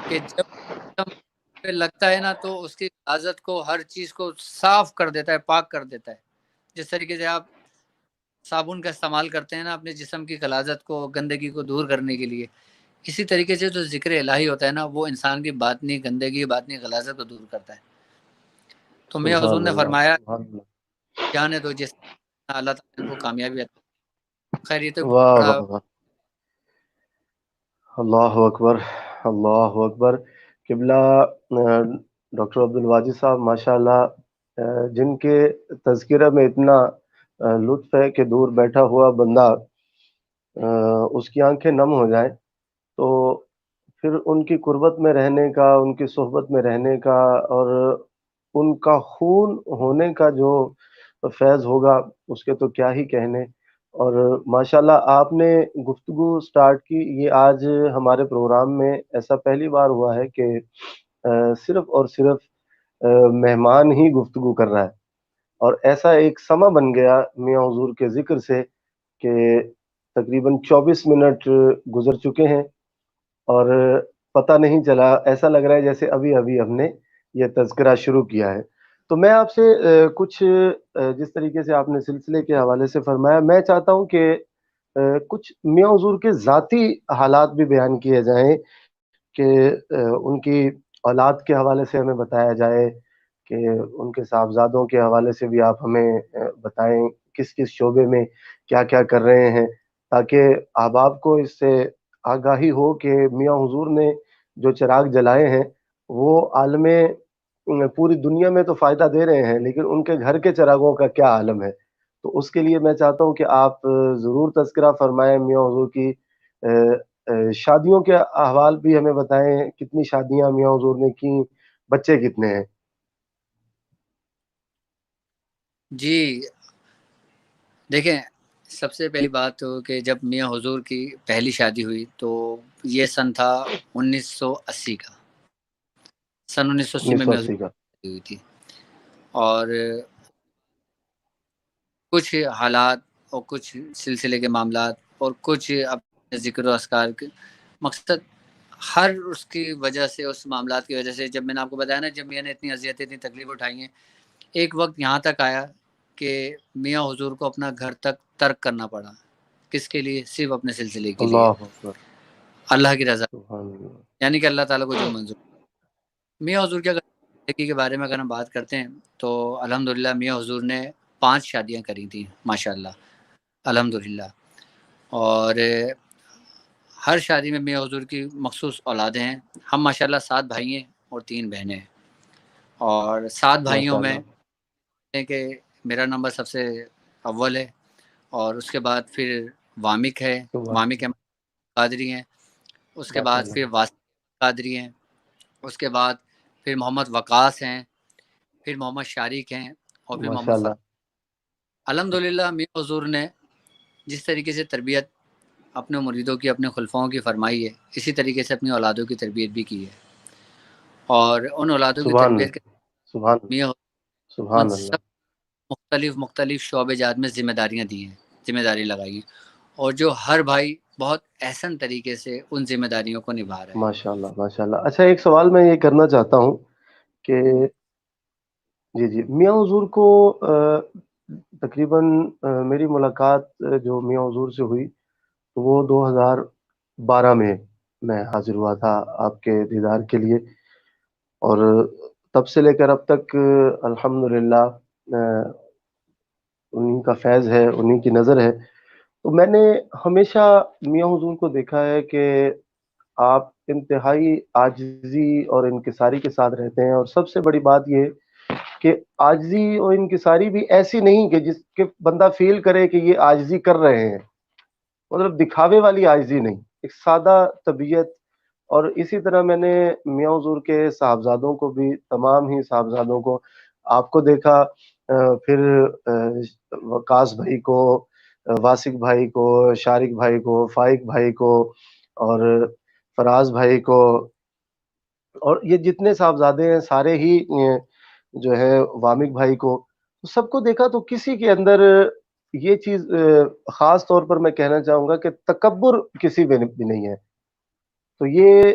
کہ جب پہ لگتا ہے نا تو اس کی غلاظت کو ہر چیز کو صاف کر دیتا ہے, پاک کر دیتا ہے. جس طریقے سے آپ صابن کا استعمال کرتے ہیں نا اپنے جسم کی غلاظت کو گندگی کو دور کرنے کے لیے, اسی طریقے سے جو ذکر الہی ہوتا ہے نا وہ انسان کی باطنی گندگی باطنی غلاظت کو دور کرتا ہے. تو میاں حضور سبحان نے اللہ فرمایا سبحان اللہ جانے دو جس اللہ تعالیٰ ان کو کامیابی عطا. خیر یہ تو واہ بڑا واہ واہ اللہ اکبر اللہ اکبر قبلہ ڈاکٹر عبدالواجد صاحب ماشاء اللہ جن کے تذکرہ میں اتنا لطف ہے کہ دور بیٹھا ہوا بندہ اس کی آنکھیں نم ہو جائیں تو پھر ان کی قربت میں رہنے کا, ان کی صحبت میں رہنے کا اور ان کا خون ہونے کا جو فیض ہوگا اس کے تو کیا ہی کہنے. اور ماشاءاللہ آپ نے گفتگو سٹارٹ کی, یہ آج ہمارے پروگرام میں ایسا پہلی بار ہوا ہے کہ صرف اور صرف مہمان ہی گفتگو کر رہا ہے, اور ایسا ایک سما بن گیا میاں حضور کے ذکر سے کہ تقریباً 24 منٹ گزر چکے ہیں اور پتہ نہیں چلا, ایسا لگ رہا ہے جیسے ابھی ابھی ہم نے یہ تذکرہ شروع کیا ہے. تو میں آپ سے کچھ جس طریقے سے آپ نے سلسلے کے حوالے سے فرمایا, میں چاہتا ہوں کہ کچھ میاں حضور کے ذاتی حالات بھی بیان کیے جائیں کہ ان کی اولاد کے حوالے سے ہمیں بتایا جائے کہ ان کے صاحبزادوں کے حوالے سے بھی آپ ہمیں بتائیں کس کس شعبے میں کیا کیا کر رہے ہیں, تاکہ احباب کو اس سے آگاہی ہو کہ میاں حضور نے جو چراغ جلائے ہیں وہ عالم پوری دنیا میں تو فائدہ دے رہے ہیں, لیکن ان کے گھر کے چراغوں کا کیا عالم ہے. تو اس کے لیے میں چاہتا ہوں کہ آپ ضرور تذکرہ فرمائیں میاں حضور کی. شادیوں کے احوال بھی ہمیں بتائیں, کتنی شادیاں میاں حضور نے کی, بچے کتنے ہیں؟ جی دیکھیں سب سے پہلی بات تو کہ جب میاں حضور کی پہلی شادی ہوئی تو یہ سن تھا 1980 کا، سن 1980 میں میاں حضور 1980 کا؟ کی شادی ہوئی تھی، اور کچھ حالات اور کچھ سلسلے کے معاملات اور کچھ اپنے ذکر و اذکار کے مقصد ہر اس کی وجہ سے، اس معاملات کی وجہ سے، جب میں نے آپ کو بتایا نا جب میاں نے اتنی اذیتیں اتنی تکلیف اٹھائی ہیں، ایک وقت یہاں تک آیا کہ میاں حضور کو اپنا گھر تک ترک کرنا پڑا۔ کس کے لیے؟ صرف اپنے سلسلے کے لیے، اللہ اکبر، اللہ کی رضا، سبحان اللہ۔ یعنی کہ اللہ تعالیٰ کو جو منظور۔ میاں حضور کی اگر زندگی کے بارے میں اگر ہم بات کرتے ہیں تو الحمدللہ میاں حضور نے 5 شادیاں کری تھیں ماشاءاللہ، الحمدللہ، اور ہر شادی میں میاں حضور کی مخصوص اولادیں ہیں۔ ہم ماشاءاللہ 7 بھائی ہیں اور 3 بہنیں ہیں، اور 7 بھائیوں ماشاء میں اللہ، کہ میرا نمبر سب سے اول ہے، اور اس کے بعد پھر وامک ہے، سبحان وامک اللہ، قادری ہیں، اس کے ماشاء بعد اللہ، پھر واسط قادری ہیں، اس کے بعد پھر محمد وقاص ہیں، پھر محمد شارق ہیں، اور پھر ماشاء محمد اللہ۔ الحمدللہ میاں حضور نے جس طریقے سے تربیت اپنے مریدوں کی، اپنے خلفاؤں کی فرمائی ہے، اسی طریقے سے اپنی اولادوں کی تربیت بھی کی ہے، اور ان اولادوں کی سبحان تربیت کے اللہ، سبحان اللہ، میاں حضور سبحان سب اللہ۔ مختلف شعبے جات میں ذمہ داریاں دی ہیں، ذمہ داری لگائی ہیں، اور جو ہر بھائی بہت احسن طریقے سے ان ذمہ داریوں کو نبھا رہا ہے۔ ماشاء اللہ، ماشاء اللہ۔ اچھا، ایک سوال میں یہ کرنا چاہتا ہوں کہ جی جی، میاں حضور کو تقریباً میری ملاقات جو میاں حضور سے ہوئی تو وہ 2012 میں حاضر ہوا تھا آپ کے دیدار کے لیے، اور تب سے لے کر اب تک الحمدللہ انہی کا فیض ہے، انہی کی نظر ہے۔ تو میں نے ہمیشہ میاں حضور کو دیکھا ہے کہ آپ انتہائی عاجزی اور انکساری کے ساتھ رہتے ہیں، اور سب سے بڑی بات یہ کہ عاجزی اور انکساری بھی ایسی نہیں کہ جس کے بندہ فیل کرے کہ یہ عاجزی کر رہے ہیں، مطلب دکھاوے والی عاجزی نہیں، ایک سادہ طبیعت۔ اور اسی طرح میں نے میاں حضور کے صاحبزادوں کو بھی، تمام ہی صاحبزادوں کو، آپ کو دیکھا، پھر وقاص بھائی کو، واسق بھائی کو، شارق بھائی کو، فائق بھائی کو، اور فراز بھائی کو، اور یہ جتنے صاحبزادے ہیں سارے ہی جو ہے وامق بھائی کو، سب کو دیکھا تو کسی کے اندر یہ چیز خاص طور پر میں کہنا چاہوں گا کہ تکبر کسی میں بھی نہیں ہے۔ تو یہ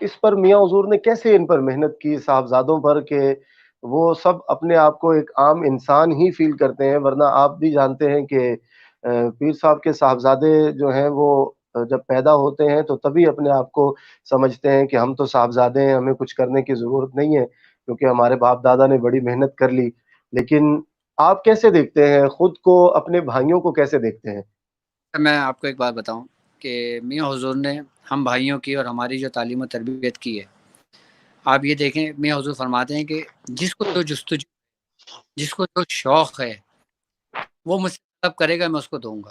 اس پر میاں حضور نے کیسے ان پر محنت کی صاحبزادوں پر کہ وہ سب اپنے آپ کو ایک عام انسان ہی فیل کرتے ہیں، ورنہ آپ بھی جانتے ہیں کہ پیر صاحب کے صاحبزادے جو ہیں وہ جب پیدا ہوتے ہیں تو تبھی اپنے آپ کو سمجھتے ہیں کہ ہم تو صاحبزادے ہیں، ہمیں کچھ کرنے کی ضرورت نہیں ہے کیونکہ ہمارے باپ دادا نے بڑی محنت کر لی۔ لیکن آپ کیسے دیکھتے ہیں خود کو، اپنے بھائیوں کو کیسے دیکھتے ہیں؟ میں آپ کو ایک بات بتاؤں کہ میاں حضور نے ہم بھائیوں کی اور ہماری جو تعلیم و تربیت کی ہے، آپ یہ دیکھیں میاں حضور فرماتے ہیں کہ جس کو جو جستجو، جس کو جو شوق ہے وہ مجھ سے طلب کرے گا، میں اس کو دوں گا۔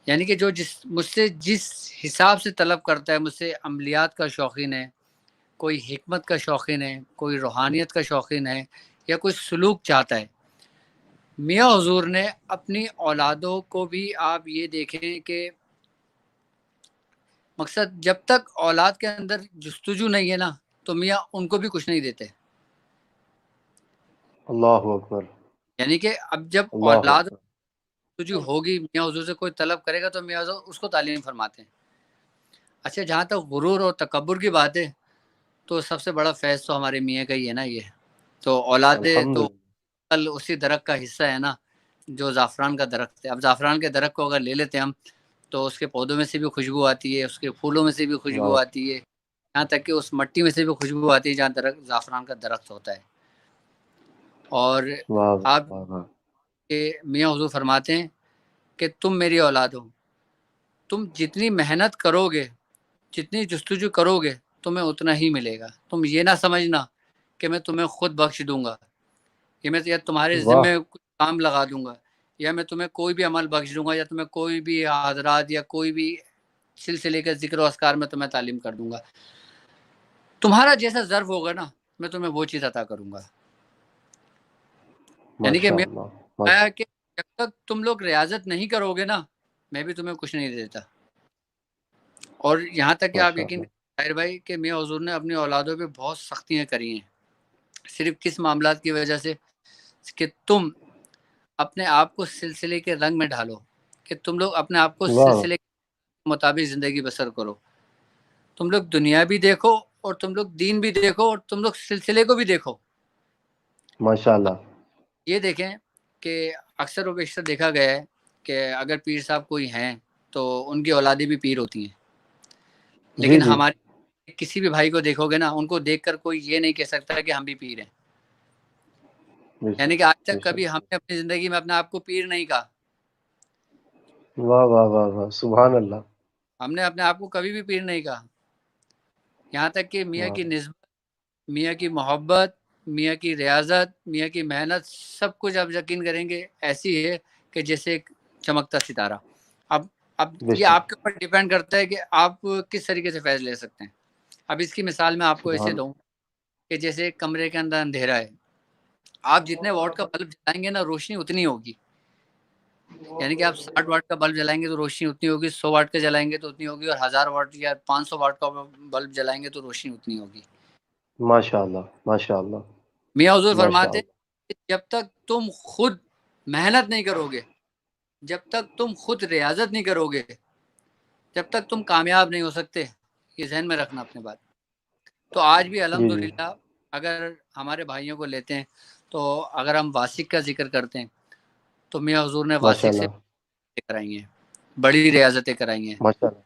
یعنی کہ جو مجھ سے جس حساب سے طلب کرتا ہے، مجھ سے عملیات کا شوقین ہے، کوئی حکمت کا شوقین ہے، کوئی روحانیت کا شوقین ہے، یا کوئی سلوک چاہتا ہے، میاں حضور نے اپنی اولادوں کو بھی آپ یہ دیکھیں کہ مقصد جب تک اولاد کے اندر جستجو نہیں ہے نا تو میاں ان کو بھی کچھ نہیں دیتے۔ اللہ اکبر، یعنی کہ اب جب اللہ اولاد اکبر، جستجو ہوگی، میاں حضور سے کوئی طلب کرے گا تو میاں حضور اس کو تعلیم فرماتے ہیں۔ اچھا، جہاں تک غرور اور تکبر کی بات ہے تو سب سے بڑا فیض تو ہمارے میاں کا ہی ہے نا۔ یہ تو اولادیں تو الحمدللہ، کل اسی درخت کا حصہ ہے نا جو زعفران کا درخت ہے۔ اب زعفران کے درخت کو اگر لے لیتے ہم تو اس کے پودوں میں سے بھی خوشبو آتی ہے، اس کے پھولوں میں سے بھی خوشبو واہ آتی ہے، یہاں تک کہ اس مٹی میں سے بھی خوشبو آتی ہے جہاں زعفران کا درخت ہوتا ہے۔ اور واہ آپ واہ واہ، کے میاں حضور فرماتے ہیں کہ تم میری اولاد ہو، تم جتنی محنت کرو گے، جتنی جستجو کرو گے، تمہیں اتنا ہی ملے گا۔ تم یہ نہ سمجھنا کہ میں تمہیں خود بخش دوں گا، کہ میں یا تمہارے واہ، ذمہ کچھ کام لگا دوں گا، یا میں تمہیں کوئی بھی عمل بخش دوں گا، یا تمہیں کوئی بھی حضرات یا کوئی بھی سلسلے کے ذکر و اذکار میں تمہیں تعلیم کر دوں گا۔ تمہارا جیسا ظرف ہوگا نا میں تمہیں وہ چیز عطا کروں گا۔ یعنی کہ ماشاء میں اللہ، آیا ماشاء کہ جب تک تم لوگ ریاضت نہیں کرو گے نا میں بھی تمہیں کچھ نہیں دیتا. اور یہاں تک کہ آپ ماشاء یقین اللہ. کریں طاہر بھائی کہ میاں حضور نے اپنی اولادوں پہ بہت سختیاں کری ہیں. صرف کس معاملات کی وجہ سے کہ تم اپنے آپ کو سلسلے کے رنگ میں ڈھالو, کہ تم لوگ اپنے آپ کو واہ. سلسلے کے مطابق زندگی بسر کرو. تم لوگ دنیا بھی دیکھو اور تم لوگ دین بھی دیکھو اور تم لوگ سلسلے کو بھی دیکھو. ماشاء اللہ. یہ دیکھیں کہ اکثر و بیشتر دیکھا گیا ہے کہ اگر پیر صاحب کوئی ہیں تو ان کی اولادیں بھی پیر ہوتی ہیں, جی لیکن جی. ہمارے کسی بھی بھائی کو دیکھو گے نا ان کو دیکھ کر کوئی یہ نہیں کہہ سکتا کہ ہم بھی پیر ہیں. بے یعنی شک کہ آج بے تک کبھی شک. ہم نے اپنی زندگی میں اپنے آپ کو پیر نہیں کہا. واہ واہ واہ واہ, سبحان اللہ. ہم نے اپنے آپ کو کبھی بھی پیر نہیں کہا. یہاں تک کہ میاں واہ. کی نسبت, میاں کی محبت, میاں کی ریاضت, میاں کی محنت, سب کچھ آپ یقین کریں گے ایسی ہے کہ جیسے ایک چمکتا ستارہ. اب بے یہ شک. آپ کے اوپر ڈیپینڈ کرتا ہے کہ آپ کس طریقے سے فیض لے سکتے ہیں. اب اس کی مثال میں آپ کو ایسے سبحان. دوں کہ جیسے کمرے کے اندر اندھیرا ہے, آپ جتنے واٹ کا بلب جلائیں گے نا روشنی اتنی ہوگی. یعنی کہ آپ 60 واٹ کا بلب جلائیں گے تو روشنی اتنی ہوگی, 100 واٹ کا جلائیں گے تو اتنی ہوگی, اور 1000 واٹ یا 500 واٹ کا بلب جلائیں گے تو روشنی اتنی ہوگی. ماشاء اللہ ماشاء اللہ. میاں حضور ماشاء فرماتے اللہ. ہیں کہ جب تک تم خود محنت نہیں کرو گے, جب تک تم خود ریاضت نہیں کرو گے, جب تک تم کامیاب نہیں ہو سکتے. یہ ذہن میں رکھنا اپنے بات. تو آج بھی جی جی. الحمدللہ اگر ہمارے بھائیوں کو لیتے ہیں تو اگر ہم واسق کا ذکر کرتے ہیں تو میاں حضور نے ماشاء واسق سے اللہ کرائی ہیں, بڑی ریاضتیں کرائی ہیں. ماشاء اللہ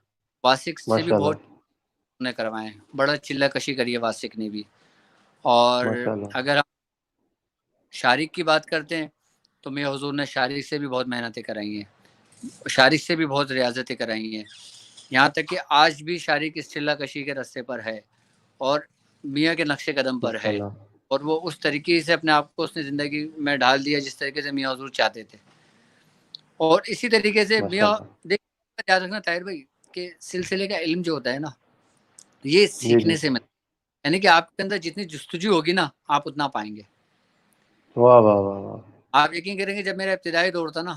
واسق سے بھی ماشاء اللہ بہت نے کروائے ہیں, بڑا چلہ کشی کری ہے واسق نے بھی. اور ماشاء اللہ. اگر ہم شارق کی بات کرتے ہیں تو میاں حضور نے شارق سے بھی بہت محنتیں کرائی ہیں, شارق سے بھی بہت ریاضتیں کرائی ہیں. یہاں تک کہ آج بھی شارق اس چلہ کشی کے رستے پر ہے اور میاں کے نقش قدم پر ماشاء ہے, اللہ اور وہ اس طریقے سے اپنے آپ کو اس نے زندگی میں ڈال دیا جس طریقے سے میاں حضور چاہتے تھے. اور اسی طریقے سے ماشاء میاں اللہ. دیکھ یاد رکھنا طاہر بھائی کہ سلسلے کا علم جو ہوتا ہے نا یہ جی جی. سیکھنے سے ملتا ہے. یعنی کہ آپ کے اندر جتنی جستجو ہوگی نا آپ اتنا پائیں گے. واہ واہ واہ واہ. آپ یقین کریں گے جب میرا ابتدائی دور تھا نا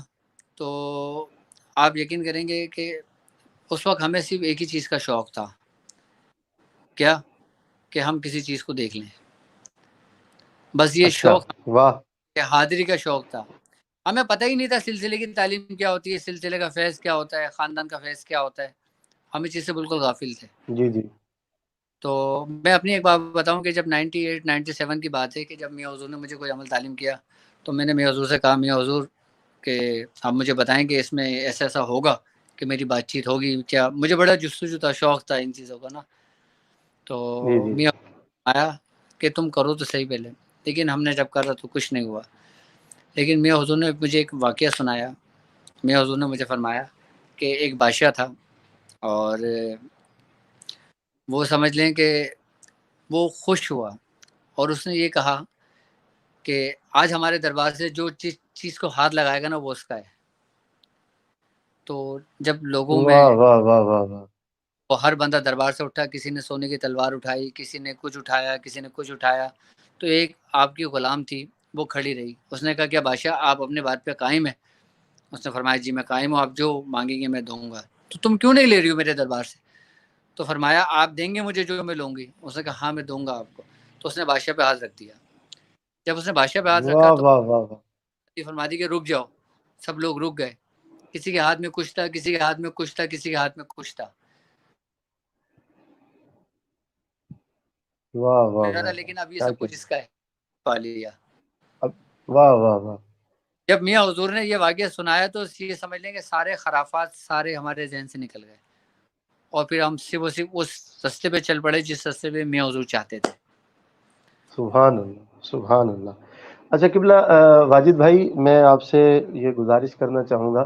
تو آپ یقین کریں گے کہ اس وقت ہمیں صرف ایک ہی چیز کا شوق تھا, کیا کہ ہم کسی چیز کو دیکھ لیں. بس یہ اچھا. شوق واہ. کہ حاضری کا شوق تھا. ہمیں پتہ ہی نہیں تھا سلسلے کی تعلیم کیا ہوتی ہے, سلسلے کا فیض کیا ہوتا ہے, خاندان کا فیض کیا ہوتا ہے. ہم اس چیز سے بالکل غافل تھے. جی جی. تو میں اپنی ایک بات بتاؤں کہ جب 98 97 کی بات ہے کہ جب میاں حضور نے مجھے کوئی عمل تعلیم کیا تو میں نے میاں حضور سے کہا میاں حضور کہ آپ مجھے بتائیں کہ اس میں ایسا ایسا ہوگا کہ میری بات چیت ہوگی کیا. مجھے بڑا جستجو تھا, شوق تھا ان چیزوں کا نا. تو جی جی. میاں آیا کہ تم کرو تو صحیح پہلے, لیکن ہم نے جب کرا تو کچھ نہیں ہوا. لیکن میاں حضور نے مجھے ایک واقعہ سنایا. میاں حضور نے مجھے فرمایا کہ ایک بادشاہ تھا اور وہ سمجھ لیں کہ وہ خوش ہوا اور اس نے یہ کہا کہ آج ہمارے دربار سے جو چیز کو ہاتھ لگائے گا نا وہ اس کا ہے. تو جب لوگوں میں واہ واہ واہ واہ واہ. وہ ہر بندہ دربار سے اٹھا, کسی نے سونے کی تلوار اٹھائی, کسی نے کچھ اٹھایا, کسی نے کچھ اٹھایا, تو ایک آپ کی غلام تھی وہ کھڑی رہی. اس نے کہا کیا بادشاہ آپ اپنے بات پہ قائم ہیں؟ اس نے فرمایا جی میں قائم ہوں, آپ جو مانگیں گے میں دوں گا. تو تم کیوں نہیں لے رہی ہو میرے دربار سے؟ تو فرمایا آپ دیں گے مجھے جو میں لوں گی. اس نے کہا ہاں میں دوں گا آپ کو. تو اس نے بادشاہ پہ ہاتھ رکھ دیا. جب اس نے بادشاہ پہ ہاتھ رکھا واہ تو واہ واہ واہ. فرما دی کہ رک جاؤ. سب لوگ رک گئے. کسی کے ہاتھ میں کچھ تھا, کسی کے ہاتھ میں کچھ تھا, کسی کے ہاتھ میں کچھ تھا. واہ واہ میرا تھا واہ. لیکن اب یہ کیا سب کیا. کچھ اس کا ہے. پا لیا. اب واہ واہ واہ. جب میاں حضور نے یہ واقعہ سنایا تو یہ سمجھ لیں کہ سارے خرافات سارے ہمارے ذہن سے نکل گئے اور پھر ہم صرف اس رستے پہ چل پڑے جس رستے پہ میاں حضور چاہتے تھے. سبحان اللہ سبحان اللہ. اچھا قبلہ واجد بھائی, میں آپ سے یہ گزارش کرنا چاہوں گا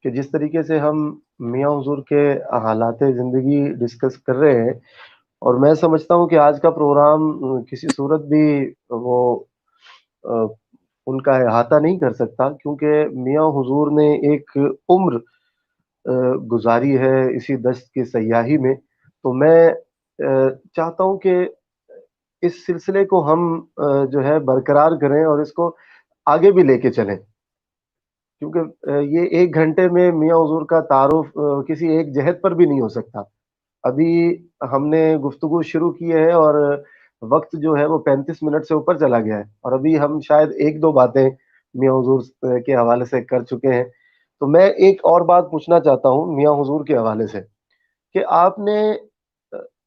کہ جس طریقے سے ہم میاں حضور کے حالات زندگی ڈسکس کر رہے ہیں, اور میں سمجھتا ہوں کہ آج کا پروگرام کسی صورت بھی وہ ان کا احاطہ نہیں کر سکتا, کیونکہ میاں حضور نے ایک عمر گزاری ہے اسی دشت کی سیاحی میں. تو میں چاہتا ہوں کہ اس سلسلے کو ہم جو ہے برقرار کریں اور اس کو آگے بھی لے کے چلیں. کیونکہ یہ 1 گھنٹے میں میاں حضور کا تعارف کسی ایک جہت پر بھی نہیں ہو سکتا. ابھی ہم نے گفتگو شروع کی ہے اور وقت جو ہے وہ 35 منٹ سے اوپر چلا گیا ہے، اور ابھی ہم شاید 1-2 باتیں میاں حضور کے حوالے سے کر چکے ہیں. تو میں ایک اور بات پوچھنا چاہتا ہوں میاں حضور کے حوالے سے، کہ آپ نے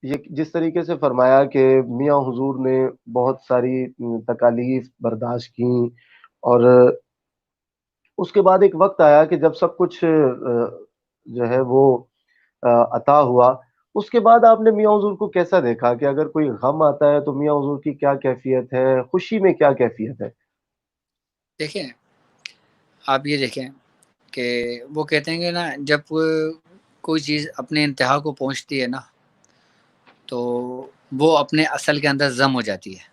یہ جس طریقے سے فرمایا کہ میاں حضور نے بہت ساری تکالیف برداشت کی، اور اس کے بعد ایک وقت آیا کہ جب سب کچھ جو ہے وہ عطا ہوا. اس کے بعد آپ نے میاں حضور کو کیسا دیکھا؟ کہ اگر کوئی غم آتا ہے تو میاں حضور کی کیا کیفیت ہے، خوشی میں کیا کیفیت ہے؟ دیکھیں، آپ یہ دیکھیں کہ وہ کہتے ہیں کہ نا، جب کوئی چیز اپنے انتہا کو پہنچتی ہے نا، تو وہ اپنے اصل کے اندر ضم ہو جاتی ہے.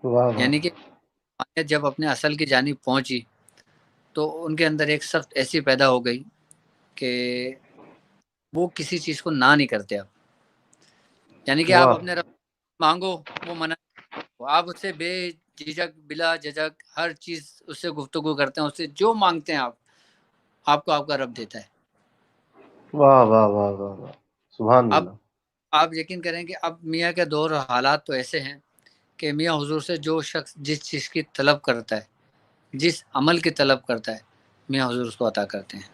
واہ واہ. یعنی کہ جب اپنے اصل کی جانب پہنچی تو ان کے اندر ایک سخت ایسی پیدا ہو گئی کہ وہ کسی چیز کو نہ نہیں کرتے. اب یعنی کہ آپ واہ اپنے رب مانگو، وہ منع، آپ اس سے بے جھجک بلا جھجک ہر چیز اس سے گفتگو کرتے ہیں، اس سے جو مانگتے ہیں آپ کو آپ کا رب دیتا ہے. واہ واہ واہ واہ واہ، سبحان اب اللہ. آپ یقین کریں کہ اب میاں کے دور حالات تو ایسے ہیں کہ میاں حضور سے جو شخص جس چیز کی طلب کرتا ہے، جس عمل کی طلب کرتا ہے، میاں حضور اس کو عطا کرتے ہیں.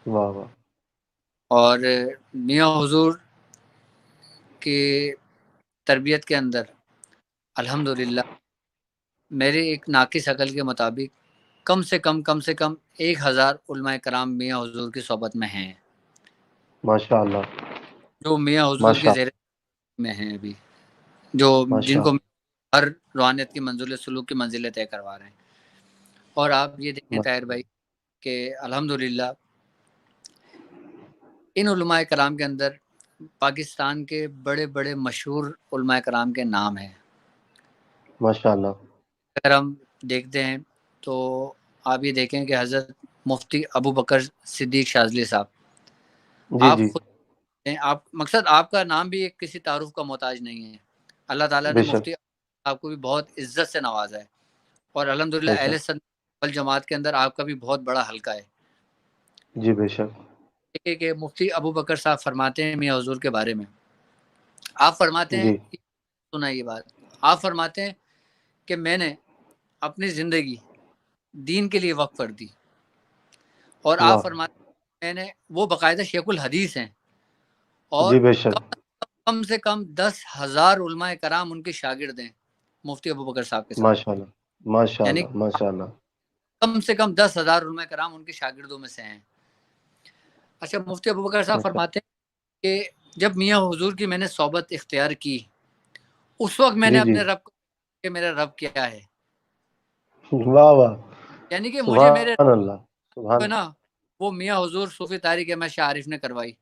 واہ واہ. اور میاں حضور کی تربیت کے اندر الحمدللہ میرے ایک ناقص عقل کے مطابق کم سے کم 1000 علماء کرام میاں حضور کی صحبت میں ہیں، ماشاء اللہ. جو میاں حضور کی ماشاء زیر میں ہیں ابھی، جو جن ماشاء کو ہر روحانیت کی منزل سلوک کی منزلیں طے کروا رہے ہیں. اور آپ یہ دیکھیں اللہ. طاہر بھائی کہ الحمدللہ ان علماء کرام کے اندر پاکستان کے بڑے بڑے مشہور علماء کرام کے نام ہیں. ماشاء اللہ. اگر ہم دیکھتے ہیں تو آپ یہ دیکھیں کہ حضرت مفتی ابو بکر صدیق شاذلی صاحب، جی آپ جی. خود آپ مقصد آپ کا نام بھی ایک کسی تعارف کا محتاج نہیں ہے. اللہ تعالیٰ نے بے شک. مفتی آپ کو بھی بہت عزت سے نوازا ہے، اور الحمدللہ بے اہل شک. سنت والجماعت کے اندر آپ کا بھی بہت بڑا حلقہ ہے. جی بے شک. کہ مفتی ابو بکر صاحب فرماتے ہیں میاں حضور کے بارے میں، آپ فرماتے ہیں، جی. سنا یہ بات، آپ فرماتے ہیں کہ میں نے اپنی زندگی دین کے لیے وقف کر دی. اور آپ واہ. فرماتے ہیں میں نے، وہ باقاعدہ شیخ الحدیث ہیں، اور جی بے شک. کم سے کم 10,000 علماء کرام ان کے شاگرد ہیں مفتی ابو بکر صاحب کے ساتھ. ماشاء اللہ. ماشاء یعنی اللہ. ماشاء اللہ. کم سے کم 10,000 علماء کرام ان کے شاگردوں میں سے ہیں. اچھا، مفتی ابو بکر صاحب ماشاء. فرماتے ہیں کہ جب میاں حضور کی میں نے صحبت اختیار کی، اس وقت میں نے جی جی. اپنے رب کو کہ میرا رب کیا ہے. واہ واہ. یعنی کہ مجھے میرے سبحان اللہ. رب سبحان ہے نا، وہ میاں حضور صوفی طارق احمد شاہ عارف نے کروائی.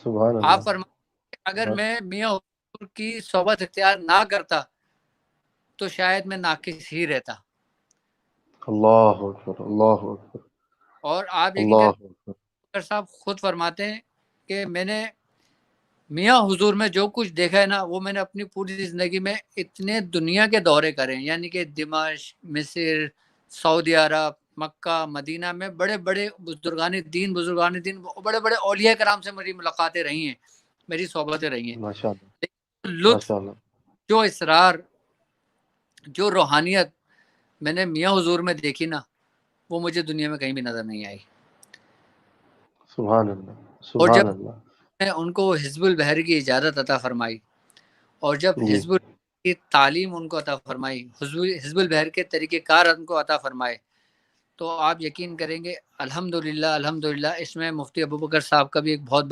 سبحان آپ اللہ. فرماتے ہیں کہ اگر سبحان. میں میاں حضور کی صحبت اختیار نہ کرتا تو شاید میں ناقص ہی رہتا. اللہ اکبر. اللہ اکبر. اور آپ یقین اللہ کریں اکبر. بکر صاحب خود فرماتے ہیں کہ میں نے میاں حضور میں جو کچھ دیکھا ہے نا، وہ میں نے اپنی پوری زندگی میں اتنے دنیا کے دورے کرے ہیں، یعنی کہ دمشق، مصر، سعودی عرب، مکہ، مدینہ میں بڑے بڑے بزرگان دین بڑے بڑے اولیاء کرام سے میری ملاقاتیں رہی ہیں، میری صحبتیں رہی ہیں. ماشاء اللہ. لطف، ماشاء اللہ. جو اسرار، جو روحانیت میں نے میاں حضور میں دیکھی نا، وہ مجھے دنیا میں کہیں بھی نظر نہیں آئی. سبحان اللہ. اور جب سبحان اللہ. میں ان کو حزب البحر کی اجازت عطا فرمائی، اور جب جی. حزب البحر کی تعلیم ان کو عطا فرمائی، حزب البحر کے طریقہ کار ان کو عطا فرمائے، تو آپ یقین کریں گے الحمدللہ اس میں مفتی ابو بکر صاحب کا بھی ایک بہت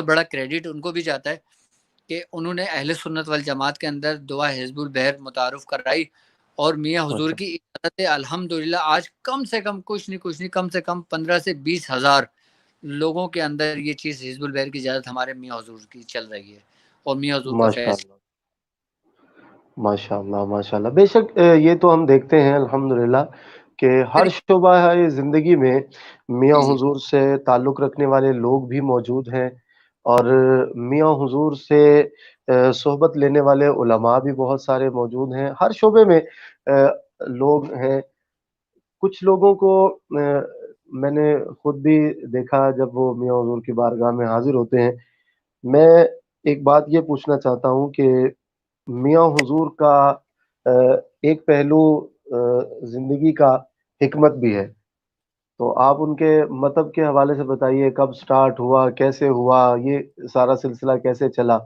بڑا کریڈٹ ان کو بھی جاتا ہے کہ انہوں نے اہل سنت والجماعت کے اندر دعا حزب البحر متعارف کرائی. اور میاں حضور ماشاء کی اجازت سے الحمدللہ آج کم سے کم کچھ نہیں کم سے کم 15 سے 20 ہزار لوگوں کے اندر یہ چیز حزب البحر کی اجازت ہمارے میاں حضور کی چل رہی ہے، اور میاں حضور کا ماشاء فیض. اللہ. ماشاء اللہ. ماشاء اللہ. بے شک یہ تو ہم دیکھتے ہیں الحمدللہ کہ ہر شعبہ زندگی میں میاں جی جی حضور سے تعلق رکھنے والے لوگ بھی موجود ہیں، اور میاں حضور سے صحبت لینے والے علماء بھی بہت سارے موجود ہیں ہر شعبے میں. لوگ ہیں، کچھ لوگوں کو میں نے خود بھی دیکھا جب وہ میاں حضور کی بارگاہ میں حاضر ہوتے ہیں. میں ایک بات یہ پوچھنا چاہتا ہوں کہ میاں حضور کا ایک پہلو زندگی کا حکمت بھی ہے، تو آپ ان کے مطلب کے حوالے سے بتائیے، کب سٹارٹ ہوا، کیسے ہوا، یہ سارا سلسلہ کیسے چلا؟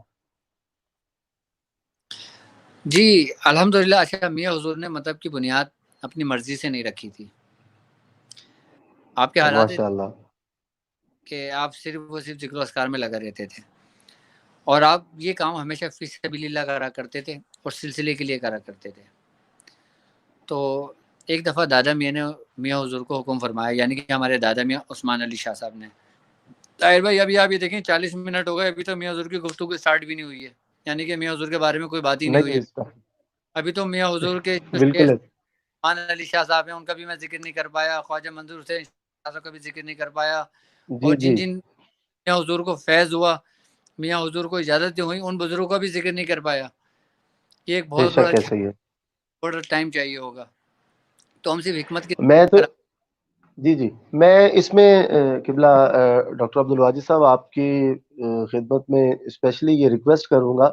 جی الحمدللہ. اچھا، میاں حضور نے مطلب کی بنیاد اپنی مرضی سے نہیں رکھی تھی. آپ کے حالات ماشاء اللہ. کہ آپ صرف ذکر و اذکار میں لگا رہتے تھے، اور آپ یہ کام ہمیشہ فی سبیل اللہ کرا کرتے تھے اور سلسلے کے لیے کرا کرتے تھے. تو ایک دفعہ دادا میاں نے میاں حضور کو حکم فرمایا، یعنی کہ ہمارے دادا میاں عثمان علی شاہ صاحب نے. طاہر بھائی ابھی آپ یہ دیکھیں 40 منٹ ہو گئے، ابھی تو میاں حضور کی گفتگو اسٹارٹ بھی نہیں ہوئی ہے، یعنی کہ میاں حضور کے بارے میں کوئی بات ہی نہیں ہوئی نہیں ہے. اس کا ابھی تو میاں حضور کے جو بالکل شیخ ہے. عثمان علی شاہ صاحب ہیں ان کا بھی میں ذکر نہیں کر پایا، خواجہ منظور حسین شاہ صاحب کا بھی ذکر نہیں کر پایا، اور جی جن جی، جن میاں حضور کو فیض ہوا، میاں حضور کو اجازتیں ہوئی، ان بزرگوں کا بھی ذکر نہیں کر پایا. یہ ایک بے بہت شک ایسا ہی ہے. بڑا ٹائم چاہیے ہوگا. تو ہم صرف حکمت کی میں تو جی جی، میں اس میں قبلہ ڈاکٹر عبدالواجد صاحب آپ کی خدمت میں اسپیشلی یہ ریکویسٹ کروں گا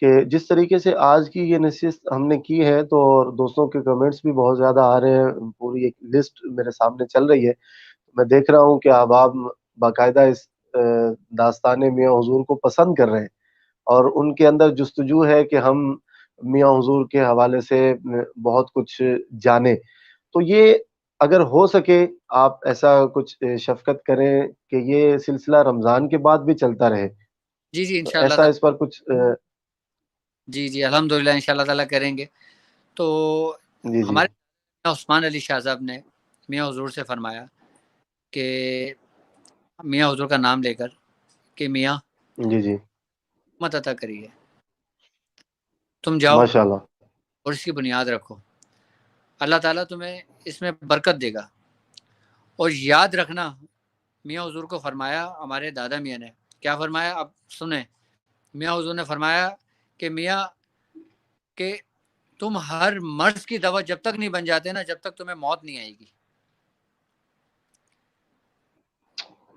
کہ جس طریقے سے آج کی یہ نشست ہم نے کی ہے، تو دوستوں کے کمنٹس بھی بہت زیادہ آ رہے ہیں، پوری ایک لسٹ میرے سامنے چل رہی ہے. میں دیکھ رہا ہوں کہ احباب باقاعدہ اس داستان میاں حضور کو پسند کر رہے ہیں، اور ان کے اندر جستجو ہے کہ ہم میاں حضور کے حوالے سے بہت کچھ جانیں. تو یہ اگر ہو سکے آپ ایسا کچھ شفقت کریں کہ یہ سلسلہ رمضان کے بعد بھی چلتا رہے، جی جی تو انشاءاللہ ایسا تعالی. اس پر کچھ جی جی الحمدللہ انشاءاللہ تعالیٰ کریں گے. تو جی جی ہمارے عثمان علی شاہ صاحب نے میاں حضور سے فرمایا کہ میاں حضور کا نام لے کر کہ میاں جی جی مت عطا کریے، تم جاؤ ماشاء اللہ. اور اس کی بنیاد رکھو، اللہ تعالیٰ تمہیں اس میں برکت دے گا. اور یاد رکھنا، میاں حضور کو فرمایا ہمارے دادا میاں نے کیا فرمایا، اب سنیں. میاں حضور نے فرمایا کہ میاں کہ تم ہر مرض کی دوا جب تک نہیں بن جاتے نا، جب تک تمہیں موت نہیں آئے گی.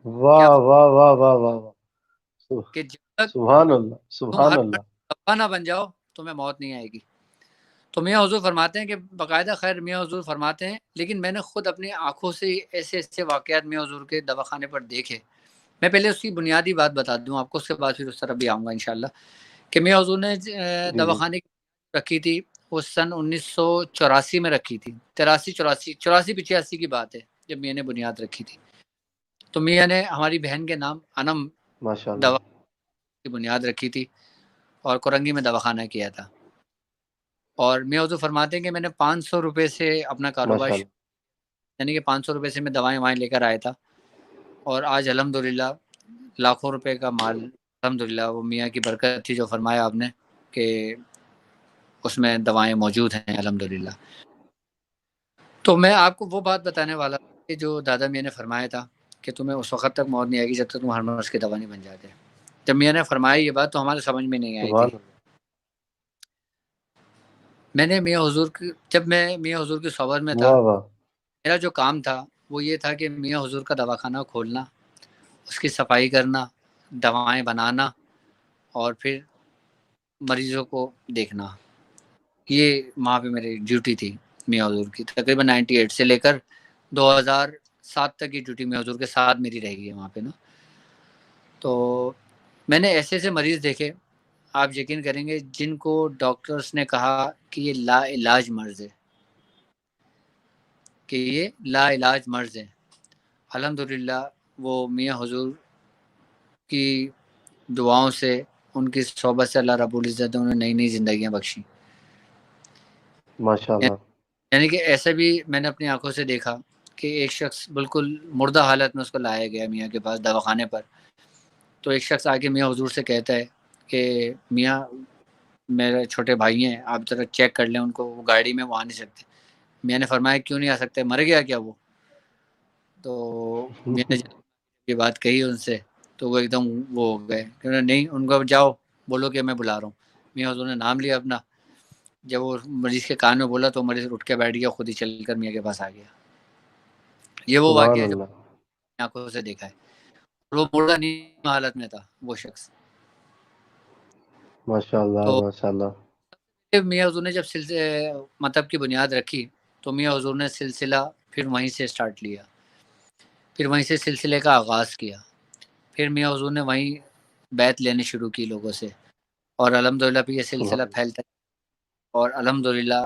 کیا واہ واہ واہ واہ واہ واہ. کہ جب تک سبحان اللہ تم سبحان ہر مرض اللہ. کی دوا نہ بن جاؤ تمہیں موت نہیں آئے گی. تو میاں حضور فرماتے ہیں کہ باقاعدہ، خیر میاں حضور فرماتے ہیں، لیکن میں نے خود اپنی آنکھوں سے ایسے ایسے واقعات میاں حضور کے دواخانے پر دیکھے. میں پہلے اس کی بنیادی بات بتا دوں آپ کو، اس کے بعد پھر اس طرف بھی آؤں گا انشاءاللہ. کہ میاں حضور نے جی جی دواخانے رکھی تھی وہ سن 1984 میں رکھی تھی، 84 85 کی بات ہے جب میاں نے بنیاد رکھی تھی. تو میاں نے ہماری بہن کے نام انم ماشاء دوا اللہ کی بنیاد رکھی تھی اور کورنگی میں دواخانہ کیا تھا. اور میاں حضور فرماتے ہیں کہ میں نے 500 روپے سے اپنا کاروبار ماشاء اللہ. یعنی کہ 500 روپے سے میں دوائیں وائیں لے کر آیا تھا، اور آج الحمدللہ لاکھوں روپے کا مال الحمدللہ وہ میاں کی برکت تھی جو فرمایا آپ نے کہ اس میں دوائیں موجود ہیں الحمدللہ. تو میں آپ کو وہ بات بتانے والا کہ جو دادا میاں نے فرمایا تھا کہ تمہیں اس وقت تک موت نہیں آئے گی جب تک تم ہر مرض کی دوا نہیں بن جاتے. جب میاں نے فرمایا یہ بات تو ہمارے سمجھ میں نہیں آئی تھی. سبحان اللہ. میں نے جب میں میاں حضور کی صحبت میں تھا، واہ واہ. میرا جو کام تھا وہ یہ تھا کہ میاں حضور کا دواخانہ کھولنا، اس کی صفائی کرنا، دوائیں بنانا، اور پھر مریضوں کو دیکھنا. یہ وہاں پہ میری ڈیوٹی تھی میاں حضور کی. تقریباً 98 سے لے کر 2007 تک کی ڈیوٹی میاں حضور کے ساتھ میری رہ گئی ہے وہاں پہ نا. تو میں نے ایسے ایسے مریض دیکھے، آپ یقین کریں گے، جن کو ڈاکٹرز نے کہا کہ یہ لا علاج مرض ہے، کہ یہ لا علاج مرض ہے. الحمدللہ وہ میاں حضور کی دعاؤں سے، ان کی صحبت سے اللہ رب العزت نے انہیں نئی نئی زندگیاں بخشی. ماشاء اللہ. یعنی کہ ایسا بھی میں نے اپنی آنکھوں سے دیکھا کہ ایک شخص بالکل مردہ حالت میں اس کو لایا گیا میاں کے پاس دواخانے پر. تو ایک شخص آ کے میاں حضور سے کہتا ہے کہ میاں میرے چھوٹے بھائی ہیں، آپ ذرا چیک کر لیں ان کو، وہ گاڑی میں وہ آ نہیں سکتے. میاں نے فرمایا کیوں نہیں آ سکتے، مر گیا کیا وہ؟ تو میاں نے یہ بات کہی ان سے تو وہ ایک دم وہ ہو گئے کہ نہیں، ان کو جاؤ بولو کہ میں بلا رہا ہوں. میاں حضور نے نام لیا اپنا، جب وہ مریض کے کان میں بولا تو مریض اٹھ کے بیٹھ گیا, خود ہی چل کر میاں کے پاس آ گیا. یہ وہ سبحان واقعہ ہے جو اللہ. آنکھوں سے دیکھا ہے. وہ مردہ نیند حالت میں تھا وہ شخص. ماشاء اللہ تو ماشاء اللہ. میاں حضور نے جب مطلب کی بنیاد رکھی تو میاں حضور نے سلسلہ پھر وہیں سے سٹارٹ لیا, پھر وہیں سے سلسلے کا آغاز کیا. پھر میاں حضور نے وہیں بیعت لینے شروع کی لوگوں سے, اور الحمدللہ پھر یہ سلسلہ سبحان پھیلتا ہے, اور الحمدللہ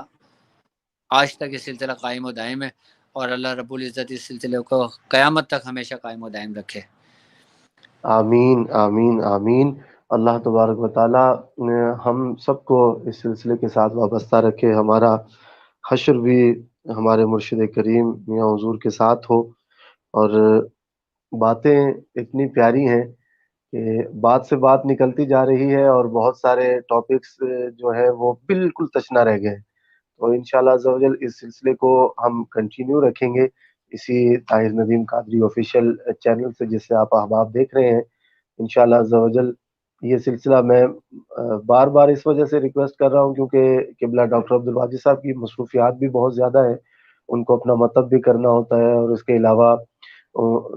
آج تک یہ سلسلہ قائم و دائم ہے, اور اللہ رب العزت اس سلسلے کو قیامت تک ہمیشہ قائم و دائم رکھے. آمین آمین آمین. اللہ تبارک و تعالی نے ہم سب کو اس سلسلے کے ساتھ وابستہ رکھے, ہمارا حشر بھی ہمارے مرشد کریم میاں حضور کے ساتھ ہو. اور باتیں اتنی پیاری ہیں کہ بات سے بات نکلتی جا رہی ہے, اور بہت سارے ٹاپکس جو ہیں وہ بالکل تشنا رہ گئے. تو انشاءاللہ عز و جل اس سلسلے کو ہم کنٹینیو رکھیں گے اسی طاہر ندیم قادری آفیشیل چینل سے, جس سے آپ احباب دیکھ رہے ہیں. انشاءاللہ عز و جل یہ سلسلہ میں بار بار اس وجہ سے ریکویسٹ کر رہا ہوں کیونکہ قبلہ ڈاکٹر عبدالواجد صاحب کی مصروفیات بھی بہت زیادہ ہیں, ان کو اپنا مطلب بھی کرنا ہوتا ہے, اور اس کے علاوہ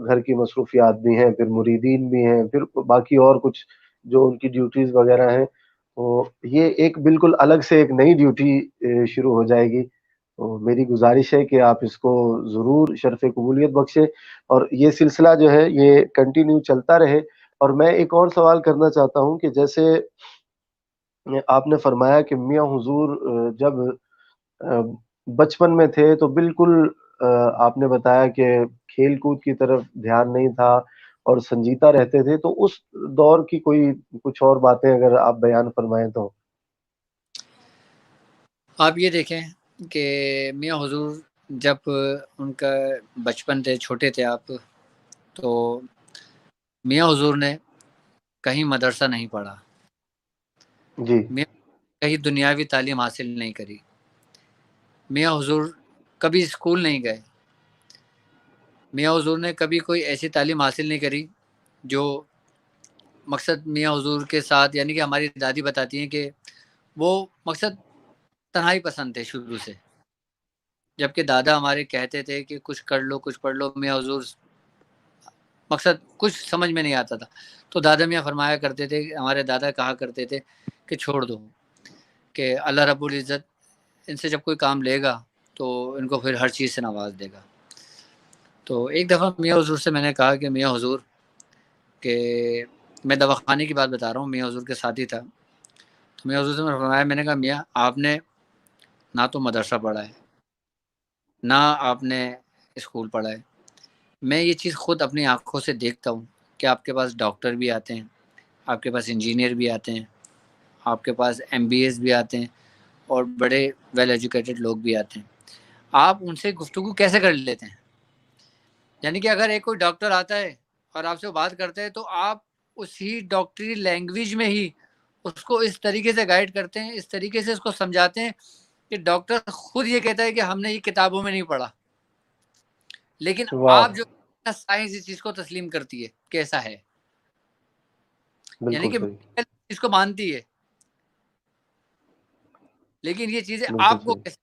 گھر کی مصروفیات بھی ہیں, پھر مریدین بھی ہیں, پھر باقی اور کچھ جو ان کی ڈیوٹیز وغیرہ ہیں. تو یہ ایک بالکل الگ سے ایک نئی ڈیوٹی شروع ہو جائے گی. تو میری گزارش ہے کہ آپ اس کو ضرور شرف قبولیت بخشیں, اور یہ سلسلہ جو ہے یہ کنٹینیو چلتا رہے. اور میں ایک اور سوال کرنا چاہتا ہوں کہ جیسے آپ نے فرمایا کہ میاں حضور جب بچپن میں تھے تو بالکل آپ نے بتایا کہ کھیل کود کی طرف دھیان نہیں تھا اور سنجیدہ رہتے تھے, تو اس دور کی کوئی کچھ اور باتیں اگر آپ بیان فرمائیں تو. آپ یہ دیکھیں کہ میاں حضور جب ان کا بچپن تھے, چھوٹے تھے آپ, تو میاں حضور نے کہیں مدرسہ نہیں پڑھا, جی کہیں دنیاوی تعلیم حاصل نہیں کری. میاں حضور کبھی اسکول نہیں گئے. میاں حضور نے کبھی کوئی ایسی تعلیم حاصل نہیں کری جو مقصد میاں حضور کے ساتھ, یعنی کہ ہماری دادی بتاتی ہیں کہ وہ مقصد تنہائی پسند تھے شروع سے, جبکہ دادا ہمارے کہتے تھے کہ کچھ کر لو کچھ پڑھ لو. میاں حضور مقصد کچھ سمجھ میں نہیں آتا تھا, تو دادا میاں فرمایا کرتے تھے, ہمارے دادا کہا کرتے تھے کہ چھوڑ دو, کہ اللہ رب العزت ان سے جب کوئی کام لے گا تو ان کو پھر ہر چیز سے نواز دے گا. تو ایک دفعہ میاں حضور سے میں نے کہا کہ میاں حضور, کہ میں دواخانے کی بات بتا رہا ہوں, میاں حضور کے ساتھی تھا. تو میاں حضور سے میں فرمایا, میں نے کہا میاں آپ نے نہ تو مدرسہ پڑھا ہے, نہ آپ نے اسکول پڑھا ہے. میں یہ چیز خود اپنی آنکھوں سے دیکھتا ہوں کہ آپ کے پاس ڈاکٹر بھی آتے ہیں, آپ کے پاس انجینئر بھی آتے ہیں, آپ کے پاس MBAs بھی آتے ہیں, اور بڑے ویل ایجوکیٹڈ لوگ بھی آتے ہیں. آپ ان سے گفتگو کیسے کر لیتے ہیں؟ یعنی کہ اگر ایک کوئی ڈاکٹر آتا ہے اور آپ سے بات کرتے ہیں تو آپ اسی ڈاکٹری لینگویج میں ہی اس کو اس طریقے سے گائیڈ کرتے ہیں, اس طریقے سے اس کو سمجھاتے ہیں کہ ڈاکٹر خود یہ کہتا ہے کہ ہم نے یہ کتابوں میں نہیں پڑھا, لیکن واہ, آپ جو سائنس اس چیز کو تسلیم کرتی ہے کیسا ہے, یعنی بالکل کہ صحیح, اس کو مانتی ہے, لیکن یہ چیزیں بالکل آپ کو صحیح. کیسے,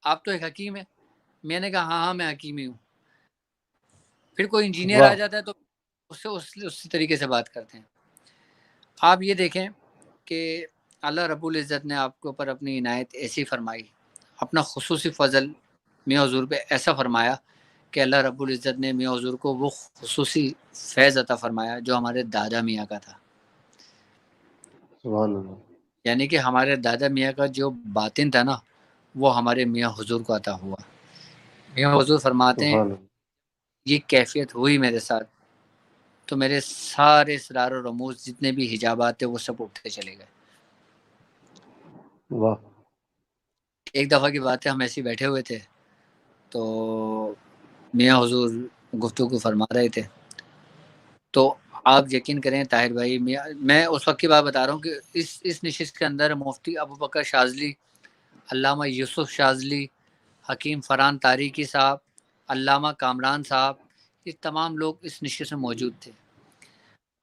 آپ تو ایک حکیم ہے. میں نے کہا ہاں میں حکیم ہی ہوں. پھر کوئی انجینئر آ واہ, جاتا ہے تو اس سے اسی طریقے سے بات کرتے ہیں. آپ یہ دیکھیں کہ اللہ رب العزت نے آپ کے اوپر اپنی عنایت ایسی فرمائی, اپنا خصوصی فضل میاں حضور پہ ایسا فرمایا کہ اللہ رب العزت نے میاں حضور کو وہ خصوصی فیض عطا فرمایا جو ہمارے دادا میاں کا تھا. سبحان اللہ, یعنی کہ ہمارے دادا میاں کا جو باطن تھا نا, وہ ہمارے میاں حضور کو عطا ہوا. میاں حضور فرماتے ہیں سبحان اللہ. یہ کیفیت ہوئی میرے ساتھ تو میرے سارے اسرار و رموز جتنے بھی حجابات تھے وہ سب اٹھتے چلے گئے. واہ, ایک دفعہ کی بات ہے, ہم ایسے بیٹھے ہوئے تھے تو میاں حضور گفتگو فرما رہے تھے. تو آپ یقین کریں طاہر بھائی, میں اس وقت کی بات بتا رہا ہوں کہ اس نشست کے اندر مفتی ابوبکر شاذلی, علامہ یوسف شاذلی, حکیم فرحان تاریخی صاحب, علامہ کامران صاحب, یہ تمام لوگ اس نشست میں موجود تھے.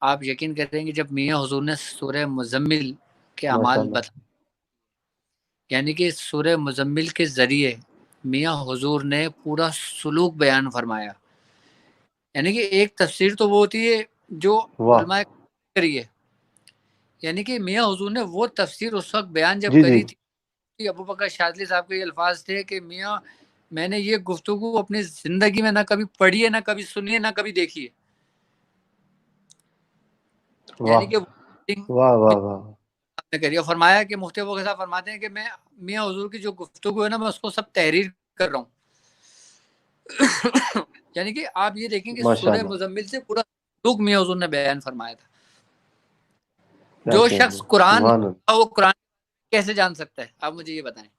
آپ یقین کریں کہ جب میاں حضور نے سورہ مزمل کے ماشاء اعمال اللہ, یعنی کہ سورہ مزمل کے ذریعے میاں حضور نے پورا سلوک بیان فرمایا. یعنی کہ ایک تفسیر تو وہ ہوتی ہے جو واہ علماء کری ہے، یعنی کہ میاں حضور نے وہ تفسیر اس وقت بیان جب جی جی کری تھی، ابو بکر شاذلی صاحب کے یہ الفاظ تھے کہ میاں میں نے یہ گفتگو اپنی زندگی میں نہ کبھی پڑھی ہے، نہ کبھی سنی ہے، نہ کبھی دیکھی ہے. واہ یعنی کہ واہ واہ واہ نے کری اور فرمایا کہ مفتی ابو صاحب فرماتے ہیں کہ میں میاں حضور کی جو گفتگو ہے نا، میں اس کو سب تحریر کر رہا ہوں. یعنی کہ آپ یہ دیکھیں کہ ماشاء سورہ اللہ مزمل سے پورا سلوک میاں حضور نے بیان فرمایا تھا. کیا جو کہہ شخص دیں قرآن سبحان اللہ وہ قرآن کیسے جان سکتا ہے، آپ مجھے یہ بتائیں.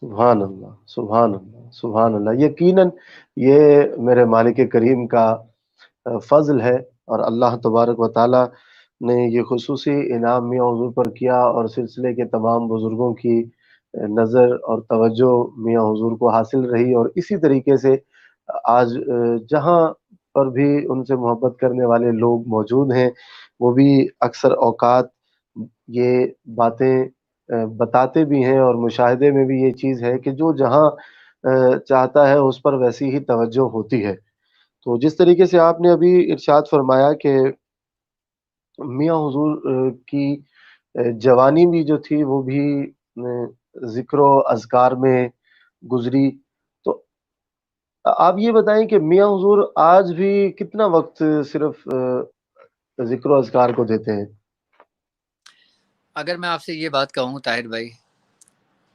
سبحان اللہ سبحان اللہ سبحان اللہ یقیناً یہ میرے مالک کریم کا فضل ہے اور اللہ تبارک و تعالی نے یہ خصوصی انعام میاں حضور پر کیا اور سلسلے کے تمام بزرگوں کی نظر اور توجہ میاں حضور کو حاصل رہی اور اسی طریقے سے آج جہاں پر بھی ان سے محبت کرنے والے لوگ موجود ہیں وہ بھی اکثر اوقات یہ باتیں بتاتے بھی ہیں اور مشاہدے میں بھی یہ چیز ہے کہ جو جہاں چاہتا ہے اس پر ویسی ہی توجہ ہوتی ہے. تو جس طریقے سے آپ نے ابھی ارشاد فرمایا کہ میاں حضور کی جوانی بھی جو تھی وہ بھی ذکر و اذکار میں گزری، تو آپ یہ بتائیں کہ میاں حضور آج بھی کتنا وقت صرف ذکر و اذکار کو دیتے ہیں؟ اگر میں آپ سے یہ بات کہوں طاہر بھائی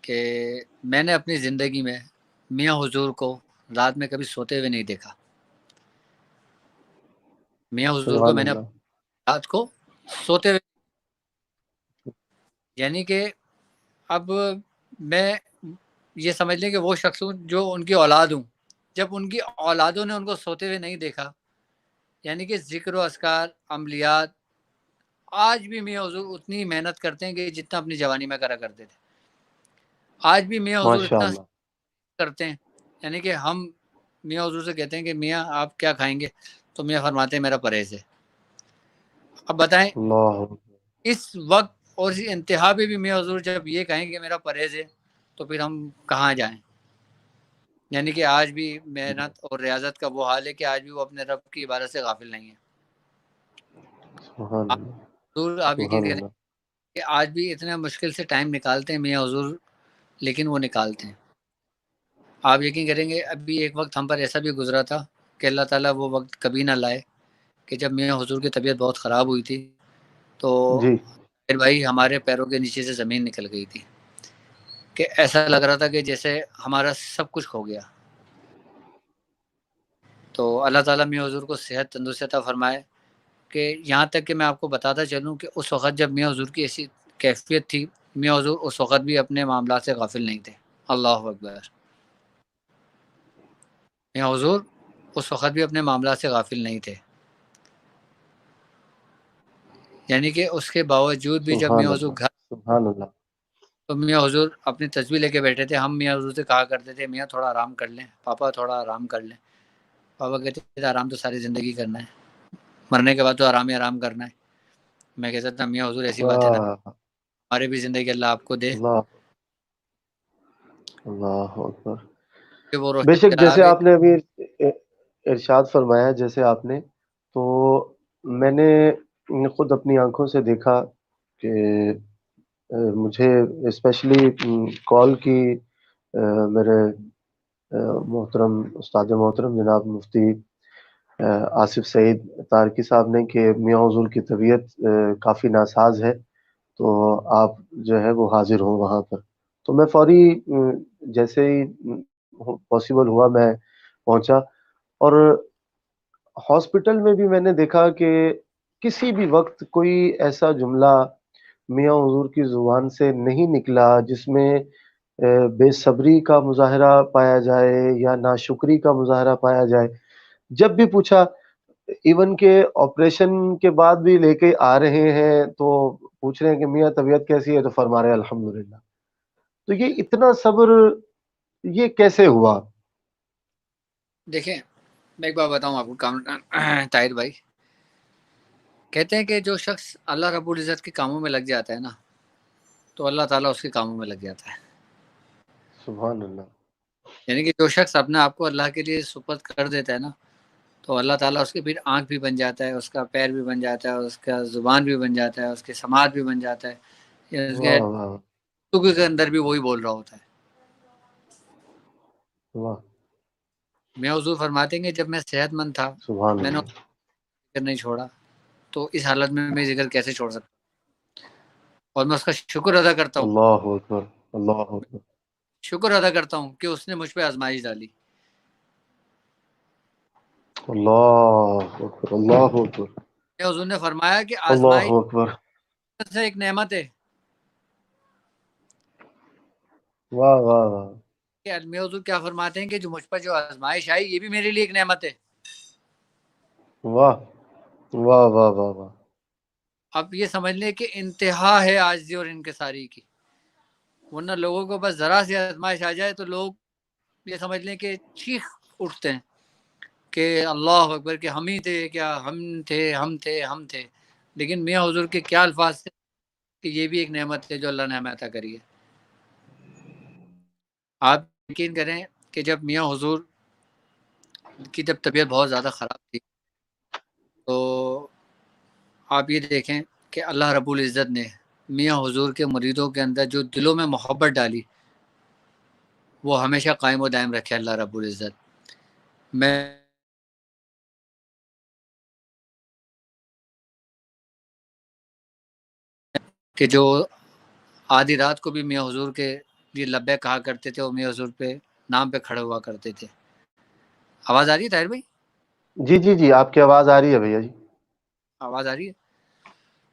کہ میں نے اپنی زندگی میں میاں حضور کو رات میں کبھی سوتے ہوئے نہیں دیکھا. میاں حضور کو سبحان میں نے اللہ رات کو سوتے ہوئے، یعنی کہ اب میں یہ سمجھ لیں کہ وہ شخص ہوں جو ان کی اولاد ہوں، جب ان کی اولادوں نے ان کو سوتے ہوئے نہیں دیکھا. یعنی کہ ذکر و اذکار عملیات آج بھی میاں حضور اتنی محنت کرتے ہیں کہ جتنا اپنی جوانی میں کرا کرتے تھے. آج بھی میاں حضور ماشاء اتنا اللہ کرتے ہیں. یعنی کہ ہم میاں حضور سے کہتے ہیں کہ میاں آپ کیا کھائیں گے، تو میاں فرماتے ہیں میرا پرہیز ہے. اب بتائیں اللہ اس وقت اور اس انتہا پہ بھی میاں حضور جب یہ کہیں کہ میرا پرہیز ہے تو پھر ہم کہاں جائیں. یعنی کہ آج بھی محنت اور ریاضت کا وہ حال ہے کہ آج بھی وہ اپنے رب کی عبادت سے غافل نہیں ہے. سبحان اللہ حضور آپ یقین سبحان کریں اللہ کہ آج بھی اتنا مشکل سے ٹائم نکالتے ہیں میاں حضور، لیکن وہ نکالتے ہیں. آپ یقین کریں گے ابھی ایک وقت ہم پر ایسا بھی گزرا تھا کہ اللہ تعالیٰ وہ وقت کبھی نہ لائے کہ جب میاں حضور کی طبیعت بہت خراب ہوئی تھی تو جی پھر بھائی ہمارے پیروں کے نیچے سے زمین نکل گئی تھی کہ ایسا لگ رہا تھا کہ جیسے ہمارا سب کچھ کھو گیا. تو اللہ تعالیٰ میاں حضور کو صحت تندرستی عطا فرمائے کہ یہاں تک کہ میں آپ کو بتاتا چلوں کہ اس وقت جب میاں حضور کی ایسی کیفیت تھی، میاں حضور اس وقت بھی اپنے معاملات سے غافل نہیں تھے. اللہ اکبر. میاں حضور اس وقت بھی اپنے معاملات سے غافل نہیں تھے. یعنی کہ اس کے باوجود بھی جب سبحان میاں حضور اللہ گھر سبحان اللہ تو میاں حضور اپنی تسبیح لے کے بیٹھے تھے، ہم میاں حضور سے کہا کرتے تھے میاں تھوڑا آرام کر لیں، پاپا تھوڑا آرام کر لیں. پاپا کہتے تھے آرام تو ساری زندگی کرنا ہے، مرنے کے بعد تو آرام ہی آرام کرنا ہے. میں کہتا تھا میاں حضور ایسی بات ہے نا، واہ ہمارے بھی زندگی اللہ آپ کو دے اللہ اللہ اکبر. کہ وہ بے روشن شک چراغ جیسے ہے. آپ نے ابھی ارشاد فرمایا جیسے آپ نے، تو میں نے خود اپنی آنکھوں سے دیکھا کہ مجھے اسپیشلی کال کی میرے محترم استاد محترم جناب مفتی آصف سعید تارکی صاحب نے کہ میاں حضور کی طبیعت کافی ناساز ہے تو آپ جو ہے وہ حاضر ہوں وہاں پر. تو میں فوری جیسے ہی پاسبل ہوا میں پہنچا اور ہاسپٹل میں بھی میں نے دیکھا کہ کسی بھی وقت کوئی ایسا جملہ میاں حضور کی زبان سے نہیں نکلا جس میں بے صبری کا مظاہرہ پایا جائے یا ناشکری کا مظاہرہ پایا جائے. جب بھی پوچھا ایون کہ آپریشن کے بعد بھی لے کے آ رہے ہیں تو پوچھ رہے ہیں کہ میاں طبیعت کیسی ہے تو فرما رہے ہیں الحمدللہ. تو یہ اتنا صبر یہ کیسے ہوا؟ دیکھیں میں ایک بات بتاؤں آپ کو طاہر بھائی، کہتے ہیں کہ جو شخص اللہ رب العزت کے کاموں میں لگ جاتا ہے نا تو اللہ تعالیٰ اس کے کاموں میں لگ جاتا ہے. سبحان اللہ. یعنی کہ جو شخص اپنے آپ کو اللہ کے لیے سپرد کر دیتا ہے نا، تو اللہ تعالیٰ اس کی پھر آنکھ بھی بن جاتا ہے، اس کا پیر بھی بن جاتا ہے، اس کا زبان بھی بن جاتا ہے، اس کے سماعت بھی بن جاتا ہے، اس کے واہ واہ گفتگو کے اندر بھی وہی بول رہا ہوتا ہے. واہ. میں حضور فرماتے ہیں کہ جب میں صحت مند تھا سبحان میں نے اللہ. ذکر نہیں چھوڑا، تو اس حالت میں ذکر کیسے چھوڑ سکتا؟ اور میں اس کا شکر ادا کرتا ہوں، اللہ اکبر. اللہ اکبر. شکر ادا کرتا ہوں کہ اس نے مجھ پہ آزمائش ڈالی. اللہ اکبر. اللہ اکبر. میں حضور نے فرمایا کہ اللہ آزمائش اکبر. سے ایک نعمت ہے. واہ واہ واہ. کہ میں حضور کیا فرماتے ہیں کہ جو مجھ پر جو آزمائش آئی یہ بھی میرے لیے ایک نعمت ہے. واہ واہ واہ واہ واہ. اب یہ سمجھ لیں کہ انتہا ہے عاجزی اور انکساری کی، ورنہ لوگوں کو بس ذرا سی آزمائش آ جائے تو لوگ یہ سمجھ لیں کہ چیخ اٹھتے ہیں کہ اللہ اکبر کہ ہم ہی تھے کیا، ہم تھے. لیکن میاں حضور کے کیا الفاظ تھے کہ یہ بھی ایک نعمت ہے جو اللہ نے ہمیں عطا کری ہے. آپ یقین کریں کہ جب میاں حضور کی جب طبیعت بہت زیادہ خراب تھی تو آپ یہ دیکھیں کہ اللہ رب العزت نے میاں حضور کے مریدوں کے اندر جو دلوں میں محبت ڈالی وہ ہمیشہ قائم و دائم رکھے اللہ رب العزت. میں کہ جو آدھی رات کو بھی میاں حضور کے لیے لبیک کہا کرتے تھے، وہ میاں حضور پہ نام پہ کھڑے ہوا کرتے تھے. آواز آ رہی ہے طاہر بھائی؟ جی جی جی آپ کی آواز آ رہی ہے بھیا جی. آواز آ رہی ہے؟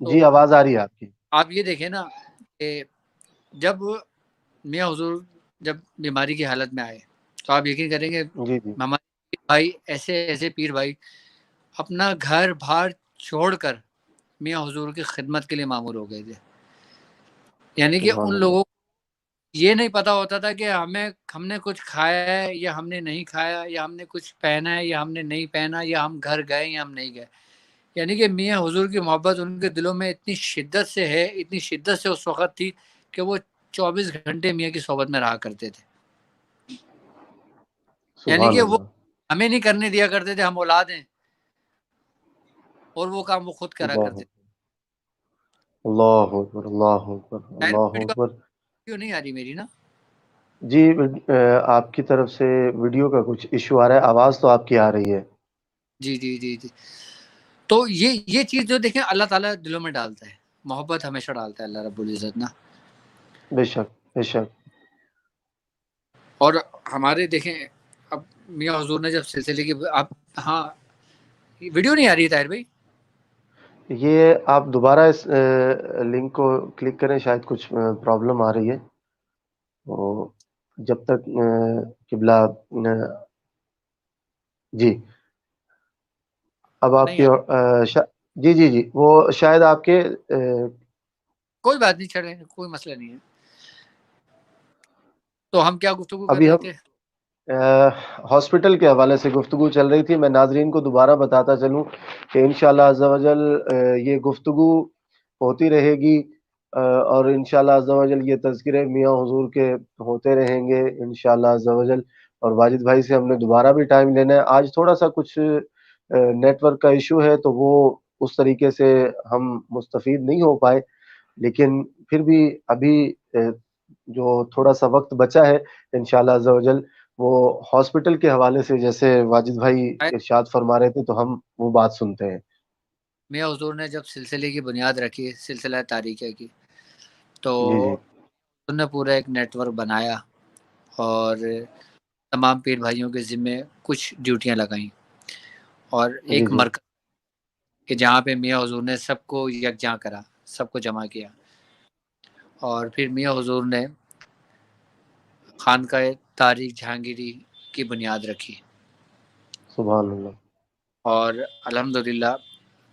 تو جی آواز آ رہی ہے آپ کی. آپ یہ دیکھیں نا کہ جب میاں حضور جب بیماری کی حالت میں آئے تو آپ یقین کریں گے جی جی. ہمارے بھائی ایسے پیر بھائی اپنا گھر بھار چھوڑ کر میاں حضور کی خدمت کے لیے معمور ہو گئے تھے. یعنی کہ سبحان ان اللہ. لوگوں یہ نہیں پتا ہوتا تھا کہ ہم نے کچھ کھایا ہے یا ہم نے نہیں کھایا، یا ہم نے کچھ پہنا ہے یا ہم نے نہیں پہنا، یا ہم گھر گئے یا ہم نہیں گئے. یعنی کہ میاں حضور کی محبت ان کے دلوں میں اتنی شدت سے ہے، اتنی شدت سے اس وقت تھی کہ وہ 24 گھنٹے میاں کی صحبت میں رہا کرتے تھے. یعنی سبحان کہ وہ اللہ. ہمیں نہیں کرنے دیا کرتے تھے، ہم اولاد ہیں، اور وہ کام وہ خود کرا اللہ کرتے تھے. اللہ اکبر. اللہ اکبر. اللہ اکبر. ویڈیو نہیں آ رہی میری نا؟ جی آپ کی طرف سے ویڈیو کا کچھ ایشو آ رہا ہے، آواز تو آپ کی آ رہی ہے. جی جی جی جی. تو یہ چیز جو دیکھیں اللہ تعالیٰ دلوں میں ڈالتا ہے، محبت ہمیشہ ڈالتا ہے اللہ رب العزت نا. بے شک بے شک. اور ہمارے دیکھیں اب میاں حضور نے جب سلسلے کی آپ ہاں ویڈیو نہیں آ رہی ہے طاہر بھائی؟ یہ آپ دوبارہ اس لنک کو کلک کریں، شاید کچھ پرابلم آ رہی ہے. تو جب تک قبلہ جی اب آپ نہیں کی آ جی جی جی وہ شاید آپ کے کوئی بات نہیں، چھڑے کوئی مسئلہ نہیں ہے. تو ہم کیا گفتگو کر ابھی رہے ہم تھے؟ ہاسپٹل کے حوالے سے گفتگو چل رہی تھی. میں ناظرین کو دوبارہ بتاتا چلوں کہ انشاءاللہ عز و جل یہ گفتگو ہوتی رہے گی، اور انشاءاللہ عز و جل یہ تذکرے میاں حضور کے ہوتے رہیں گے انشاءاللہ عز و جل. اور واجد بھائی سے ہم نے دوبارہ بھی ٹائم لینا ہے. آج تھوڑا سا کچھ نیٹ ورک کا ایشو ہے تو وہ اس طریقے سے ہم مستفید نہیں ہو پائے، لیکن پھر بھی ابھی جو تھوڑا سا وقت بچا ہے انشاءاللہ عز و جل وہ ہاسپٹل کے حوالے سے جیسے واجد بھائی ارشاد فرما رہے تھے تو ہم وہ بات سنتے ہیں. میاں حضور نے جب سلسلے کی بنیاد رکھی، سلسلہ طریقہ کی، تو جی جی انہوں نے پورا ایک نیٹ ورک بنایا اور تمام پیر بھائیوں کے ذمے کچھ ڈیوٹیاں لگائیں، اور جی ایک جی مرکز کہ جہاں پہ میاں حضور نے سب کو یکجاں کرا، سب کو جمع کیا. اور پھر میاں حضور نے خانقاہ تاریخ جہانگیری کی بنیاد رکھی، سبحان اللہ. اور الحمدللہ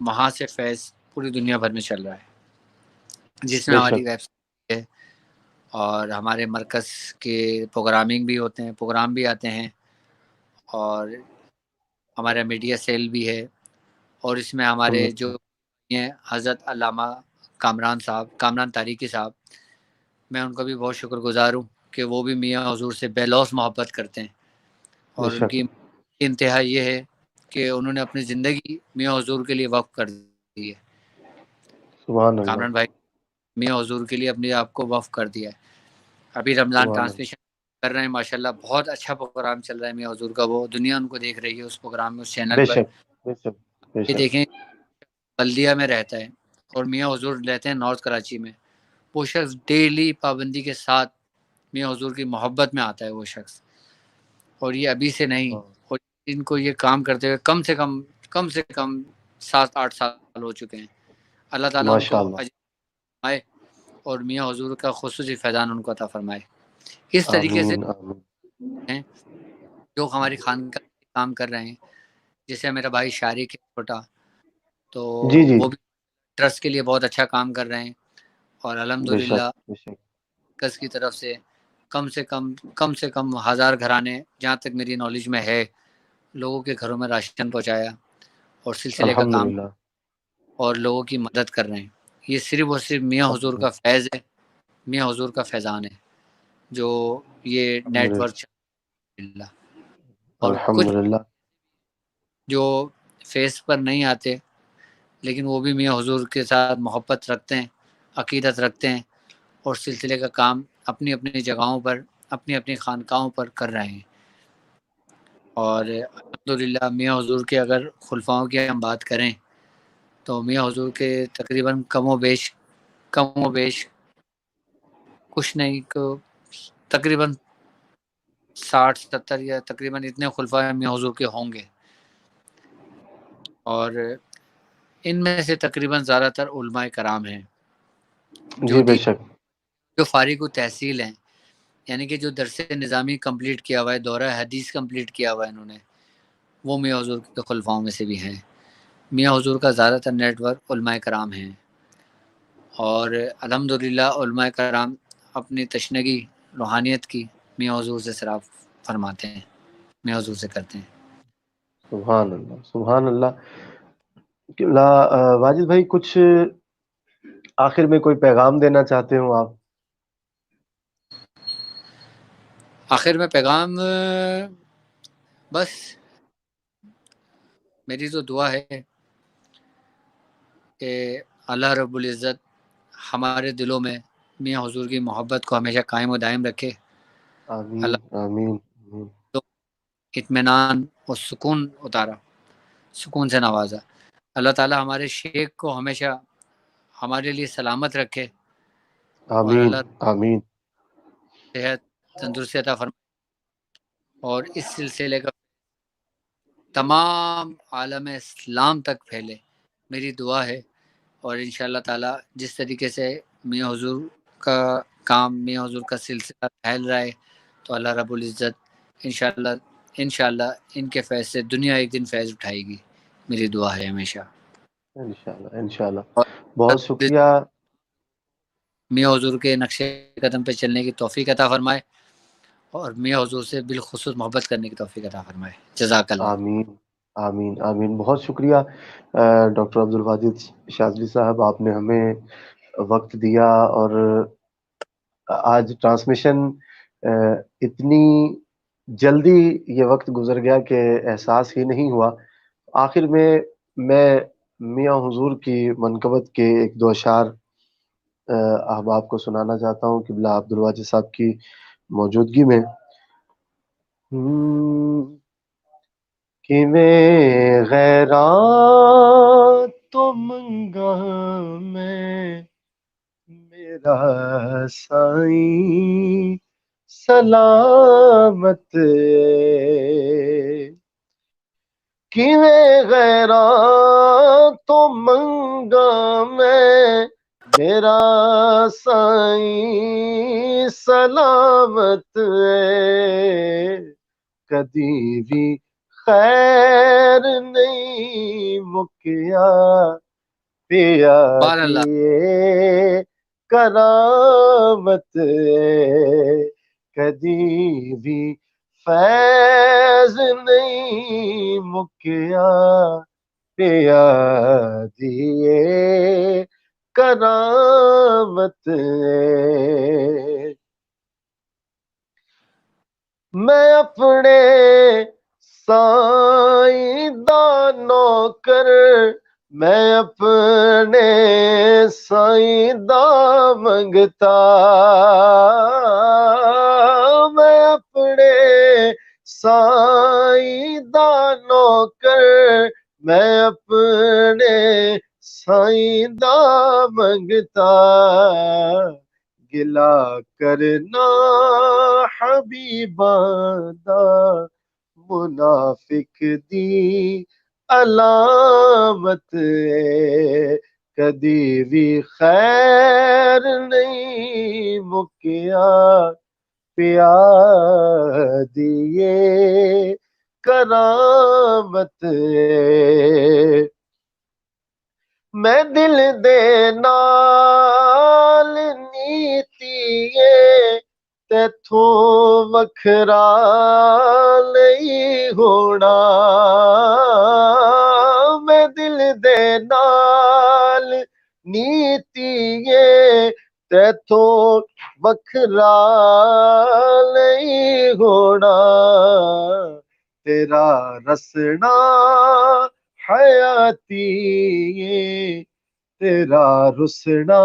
وہاں سے فیض پوری دنیا بھر میں چل رہا ہے، جس میں بے ہماری شک ویب سائٹ ہے اور ہمارے مرکز کے پروگرامنگ بھی ہوتے ہیں، پروگرام بھی آتے ہیں، اور ہمارا میڈیا سیل بھی ہے. اور اس میں ہمارے جو ہیں حضرت علامہ کامران صاحب، کامران تاریخی صاحب، میں ان کا بھی بہت شکر گزار ہوں کہ وہ بھی میاں حضور سے بے لوث محبت کرتے ہیں، بے اور ان شک، کی انتہا یہ ہے کہ انہوں نے اپنی زندگی میاں حضور کے لیے وقف کر دی ہے۔ سبحان اللہ، کامران بھائی میاں حضور کے لیے اپنے آپ کو وقف کر دیا ہے۔ ابھی رمضان سبحان اللہ، ٹرانسمیشن کر رہے ہیں، ماشاءاللہ بہت اچھا پروگرام چل رہا ہے میاں حضور کا، وہ دنیا ان کو دیکھ رہی ہے اس پروگرام میں، اس چینل بے پر۔ شک، بے شک، بے یہ شک، دیکھیں بلدیہ میں رہتا ہے اور میاں حضور رہتے ہیں نارتھ کراچی میں، وہ شخص ڈیلی پابندی کے ساتھ میاں حضور کی محبت میں آتا ہے وہ شخص، اور یہ ابھی سے نہیں، اور ان کو یہ کام کرتے ہوئے کم سے کم 7-8 سال ہو چکے ہیں۔ اللہ تعالیٰ ان ماشاء کو اللہ، اجر فرمائے اور میاں حضور کا خصوصی فیضان ان کو عطا فرمائے۔ اس طریقے سے آمین آمین، ہیں جو ہماری خانقاہ میں کام کر رہے ہیں، جیسے میرا بھائی شارق ہے چھوٹا، تو جی جی، وہ بھی ٹرسٹ کے لیے بہت اچھا کام کر رہے ہیں، اور بے شک، الحمدللہ بے شک، مرکز کی طرف سے کم سے کم 1000 گھرانے، جہاں تک میری نالج میں ہے، لوگوں کے گھروں میں راشن پہنچایا اور سلسلے کا کام الحمدللہ، اور لوگوں کی مدد کر رہے ہیں۔ یہ صرف اور صرف میاں حضور کا فیض ہے، میاں حضور کا فیضان ہے جو یہ نیٹ الحمدللہ، ورک چل رہا ہے۔ اور کچھ الحمدللہ، جو فیس پر نہیں آتے لیکن وہ بھی میاں حضور کے ساتھ محبت رکھتے ہیں، عقیدت رکھتے ہیں، اور سلسلے کا کام اپنی اپنی جگہوں پر، اپنی اپنی خانقاہوں پر کر رہے ہیں۔ اور الحمدللہ میاں حضور کے اگر خلفاؤں کی ہم بات کریں تو میاں حضور کے تقریباً کم و بیش کچھ نہیں کو تقریباً 60-70 یا تقریباً اتنے خلفاء میاں حضور کے ہوں گے، اور ان میں سے تقریباً زیادہ تر علماء کرام ہیں جو جی بے شک، جو فارغ التحصیل ہیں، یعنی کہ جو درس نظامی کمپلیٹ کیا ہوا ہے، دورہ حدیث کمپلیٹ کیا ہوا ہے انہوں نے، وہ میاں حضور کے خلفاؤں میں سے بھی ہیں۔ میاں حضور کا زیادہ تر نیٹ ورک علماء کرام ہیں، اور الحمدللہ علماء کرام اپنی تشنگی روحانیت کی میاں حضور سے سراغ فرماتے ہیں، میاں حضور سے کرتے ہیں۔ سبحان اللہ، سبحان اللہ۔ واجد بھائی، کچھ آخر میں کوئی پیغام دینا چاہتے ہوں آپ؟ آخر میں پیغام بس میری تو دعا ہے کہ اللہ رب العزت ہمارے دلوں میں میاں حضور کی محبت کو ہمیشہ قائم و دائم رکھے، آمین اللہ آمین آمین، کو اطمینان اور سکون اتارا، سکون سے نوازا، اللہ تعالی ہمارے شیخ کو ہمیشہ ہمارے لیے سلامت رکھے، اور آمین اللہ آمین، صحت تندرستی عطا فرمائے، اور اس سلسلے کا تمام عالم اسلام تک پھیلے، میری دعا ہے۔ اور انشاءاللہ تعالی جس طریقے سے میاں حضور کا کام، میاں حضور کا سلسلہ پھیل رہا ہے، تو اللہ رب العزت انشاءاللہ ان کے فیض سے دنیا ایک دن فیض اٹھائے گی، میری دعا ہے ہمیشہ۔ انشاءاللہ انشاءاللہ، اور بہت شکریہ۔ میاں حضور کے نقشے قدم پہ چلنے کی توفیق عطا فرمائے، اور میاں حضور سے بالخصوص محبت کرنے کی توفیق عطا فرمائے۔ جزاک اللہ۔ آمین آمین آمین، بہت شکریہ ڈاکٹر عبدالواجد شاذلی صاحب، آپ نے ہمیں وقت دیا، اور آج ٹرانسمیشن اتنی جلدی یہ وقت گزر گیا کہ احساس ہی نہیں ہوا۔ آخر میں میاں حضور کی منقبت کے ایک دو اشعار احباب کو سنانا چاہتا ہوں قبلہ عبدالواجد صاحب کی موجودگی میں۔ کیویں غیران تو منگا میں میرا سائیں سلامت، کیویں غیران تو منگا میں میرا سائیں سلامت، کدی بھی خیر نہیں مکیا پیا سبحان اللہ۔ دیے کرامت، کدی بھی فیض نہیں مکیا پیا دیے کرامت میں اپنے سائیداں نوکر میں اپنے سائیداں منگتا میں اپنے سائیداں نوکر میں اپنے سائیداں منگتا گلا کرنا حبیباں دا منافق دی علامت ہے کدی بھی خیر نہیں مکیا پیا دیے کرامت ہے میں دل دے نال نیتیے تیتھوں وکھرا نہیں ہونا میں دل دے نال نیتیے تیتھوں وکھرا نہیں ہونا تیرا رسنا حیاتی تیرا رسنا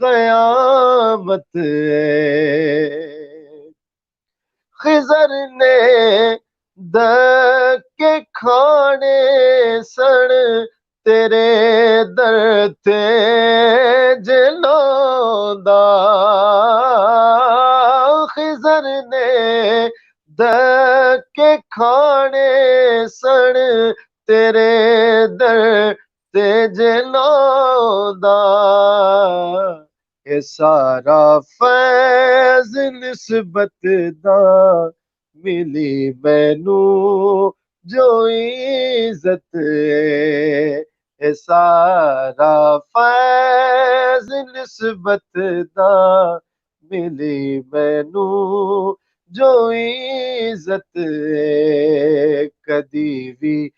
قیامت ہے خضر نے دکے کھانے سن تیرے در تے جلوندا خضر نے دکے کھانے سن تیرے در تے جلوندا اے سارا فیض نسبت دا ملی مینو جو عزت اے سارا فیض نسبت دا ملی مینو جو عزت کدی بھی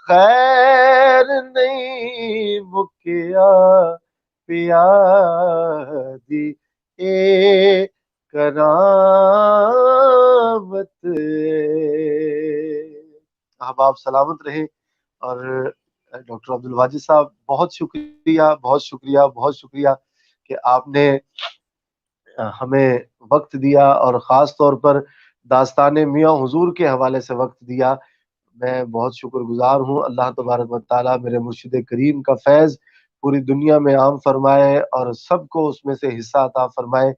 خیر نہیں مکیا پیا دی اے کرامت احباب سلامت رہیں اور ڈاکٹر عبدالواجد صاحب بہت شکریہ بہت شکریہ بہت شکریہ کہ آپ نے ہمیں وقت دیا اور خاص طور پر داستان میاں حضور کے حوالے سے وقت دیا میں بہت شکر گزار ہوں اللہ تبارک و تعالیٰ میرے مرشد کریم کا فیض پوری دنیا میں عام فرمائے اور سب کو اس میں سے حصہ عطا فرمائے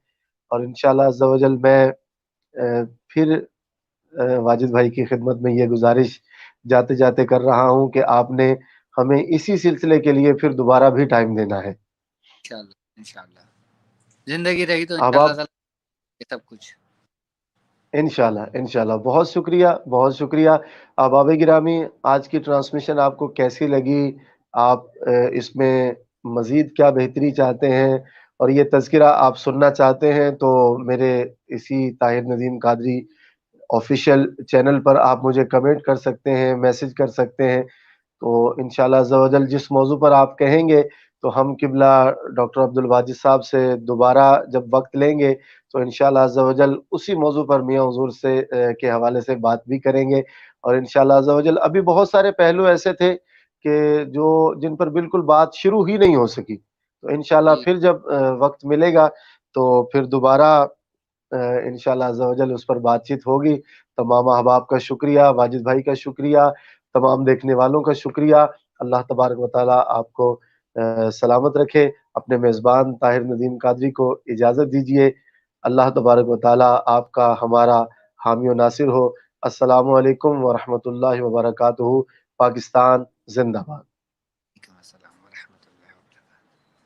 اور انشاءاللہ عز و جل میں پھر واجد بھائی کی خدمت میں یہ گزارش جاتے جاتے کر رہا ہوں کہ آپ نے ہمیں اسی سلسلے کے لیے پھر دوبارہ بھی ٹائم دینا ہے انشاءاللہ زندگی رہی تو احباب انشاءاللہ سب کچھ انشاءاللہ بہت شکریہ احباب گرامی آج کی ٹرانسمیشن آپ کو کیسی لگی آپ اس میں مزید کیا بہتری چاہتے ہیں اور یہ تذکرہ آپ سننا چاہتے ہیں تو میرے اسی طاہر ندیم قادری آفیشیل چینل پر آپ مجھے کمنٹ کر سکتے ہیں میسج کر سکتے ہیں تو انشاءاللہ عز و جل جس موضوع پر آپ کہیں گے تو ہم قبلہ ڈاکٹر عبدالواجد صاحب سے دوبارہ جب وقت لیں گے تو انشاءاللہ عز و جل اسی موضوع پر میاں حضور سے کے حوالے سے بات بھی کریں گے اور انشاءاللہ عز و جل ابھی بہت سارے پہلو ایسے تھے کہ جن پر بالکل بات شروع ہی نہیں ہو سکی تو انشاءاللہ پھر جب وقت ملے گا تو پھر دوبارہ انشاءاللہ عز و جل اس پر بات چیت ہوگی تمام احباب کا شکریہ واجد بھائی کا شکریہ تمام دیکھنے والوں کا شکریہ اللہ تبارک و تعالیٰ آپ کو سلامت رکھے اپنے میزبان طاہر ندیم قادری کو اجازت دیجیے اللہ تبارک و تعالیٰ آپ کا ہمارا حامی و ناصر ہو السلام علیکم ورحمۃ اللہ وبرکاتہ پاکستان زندہ باد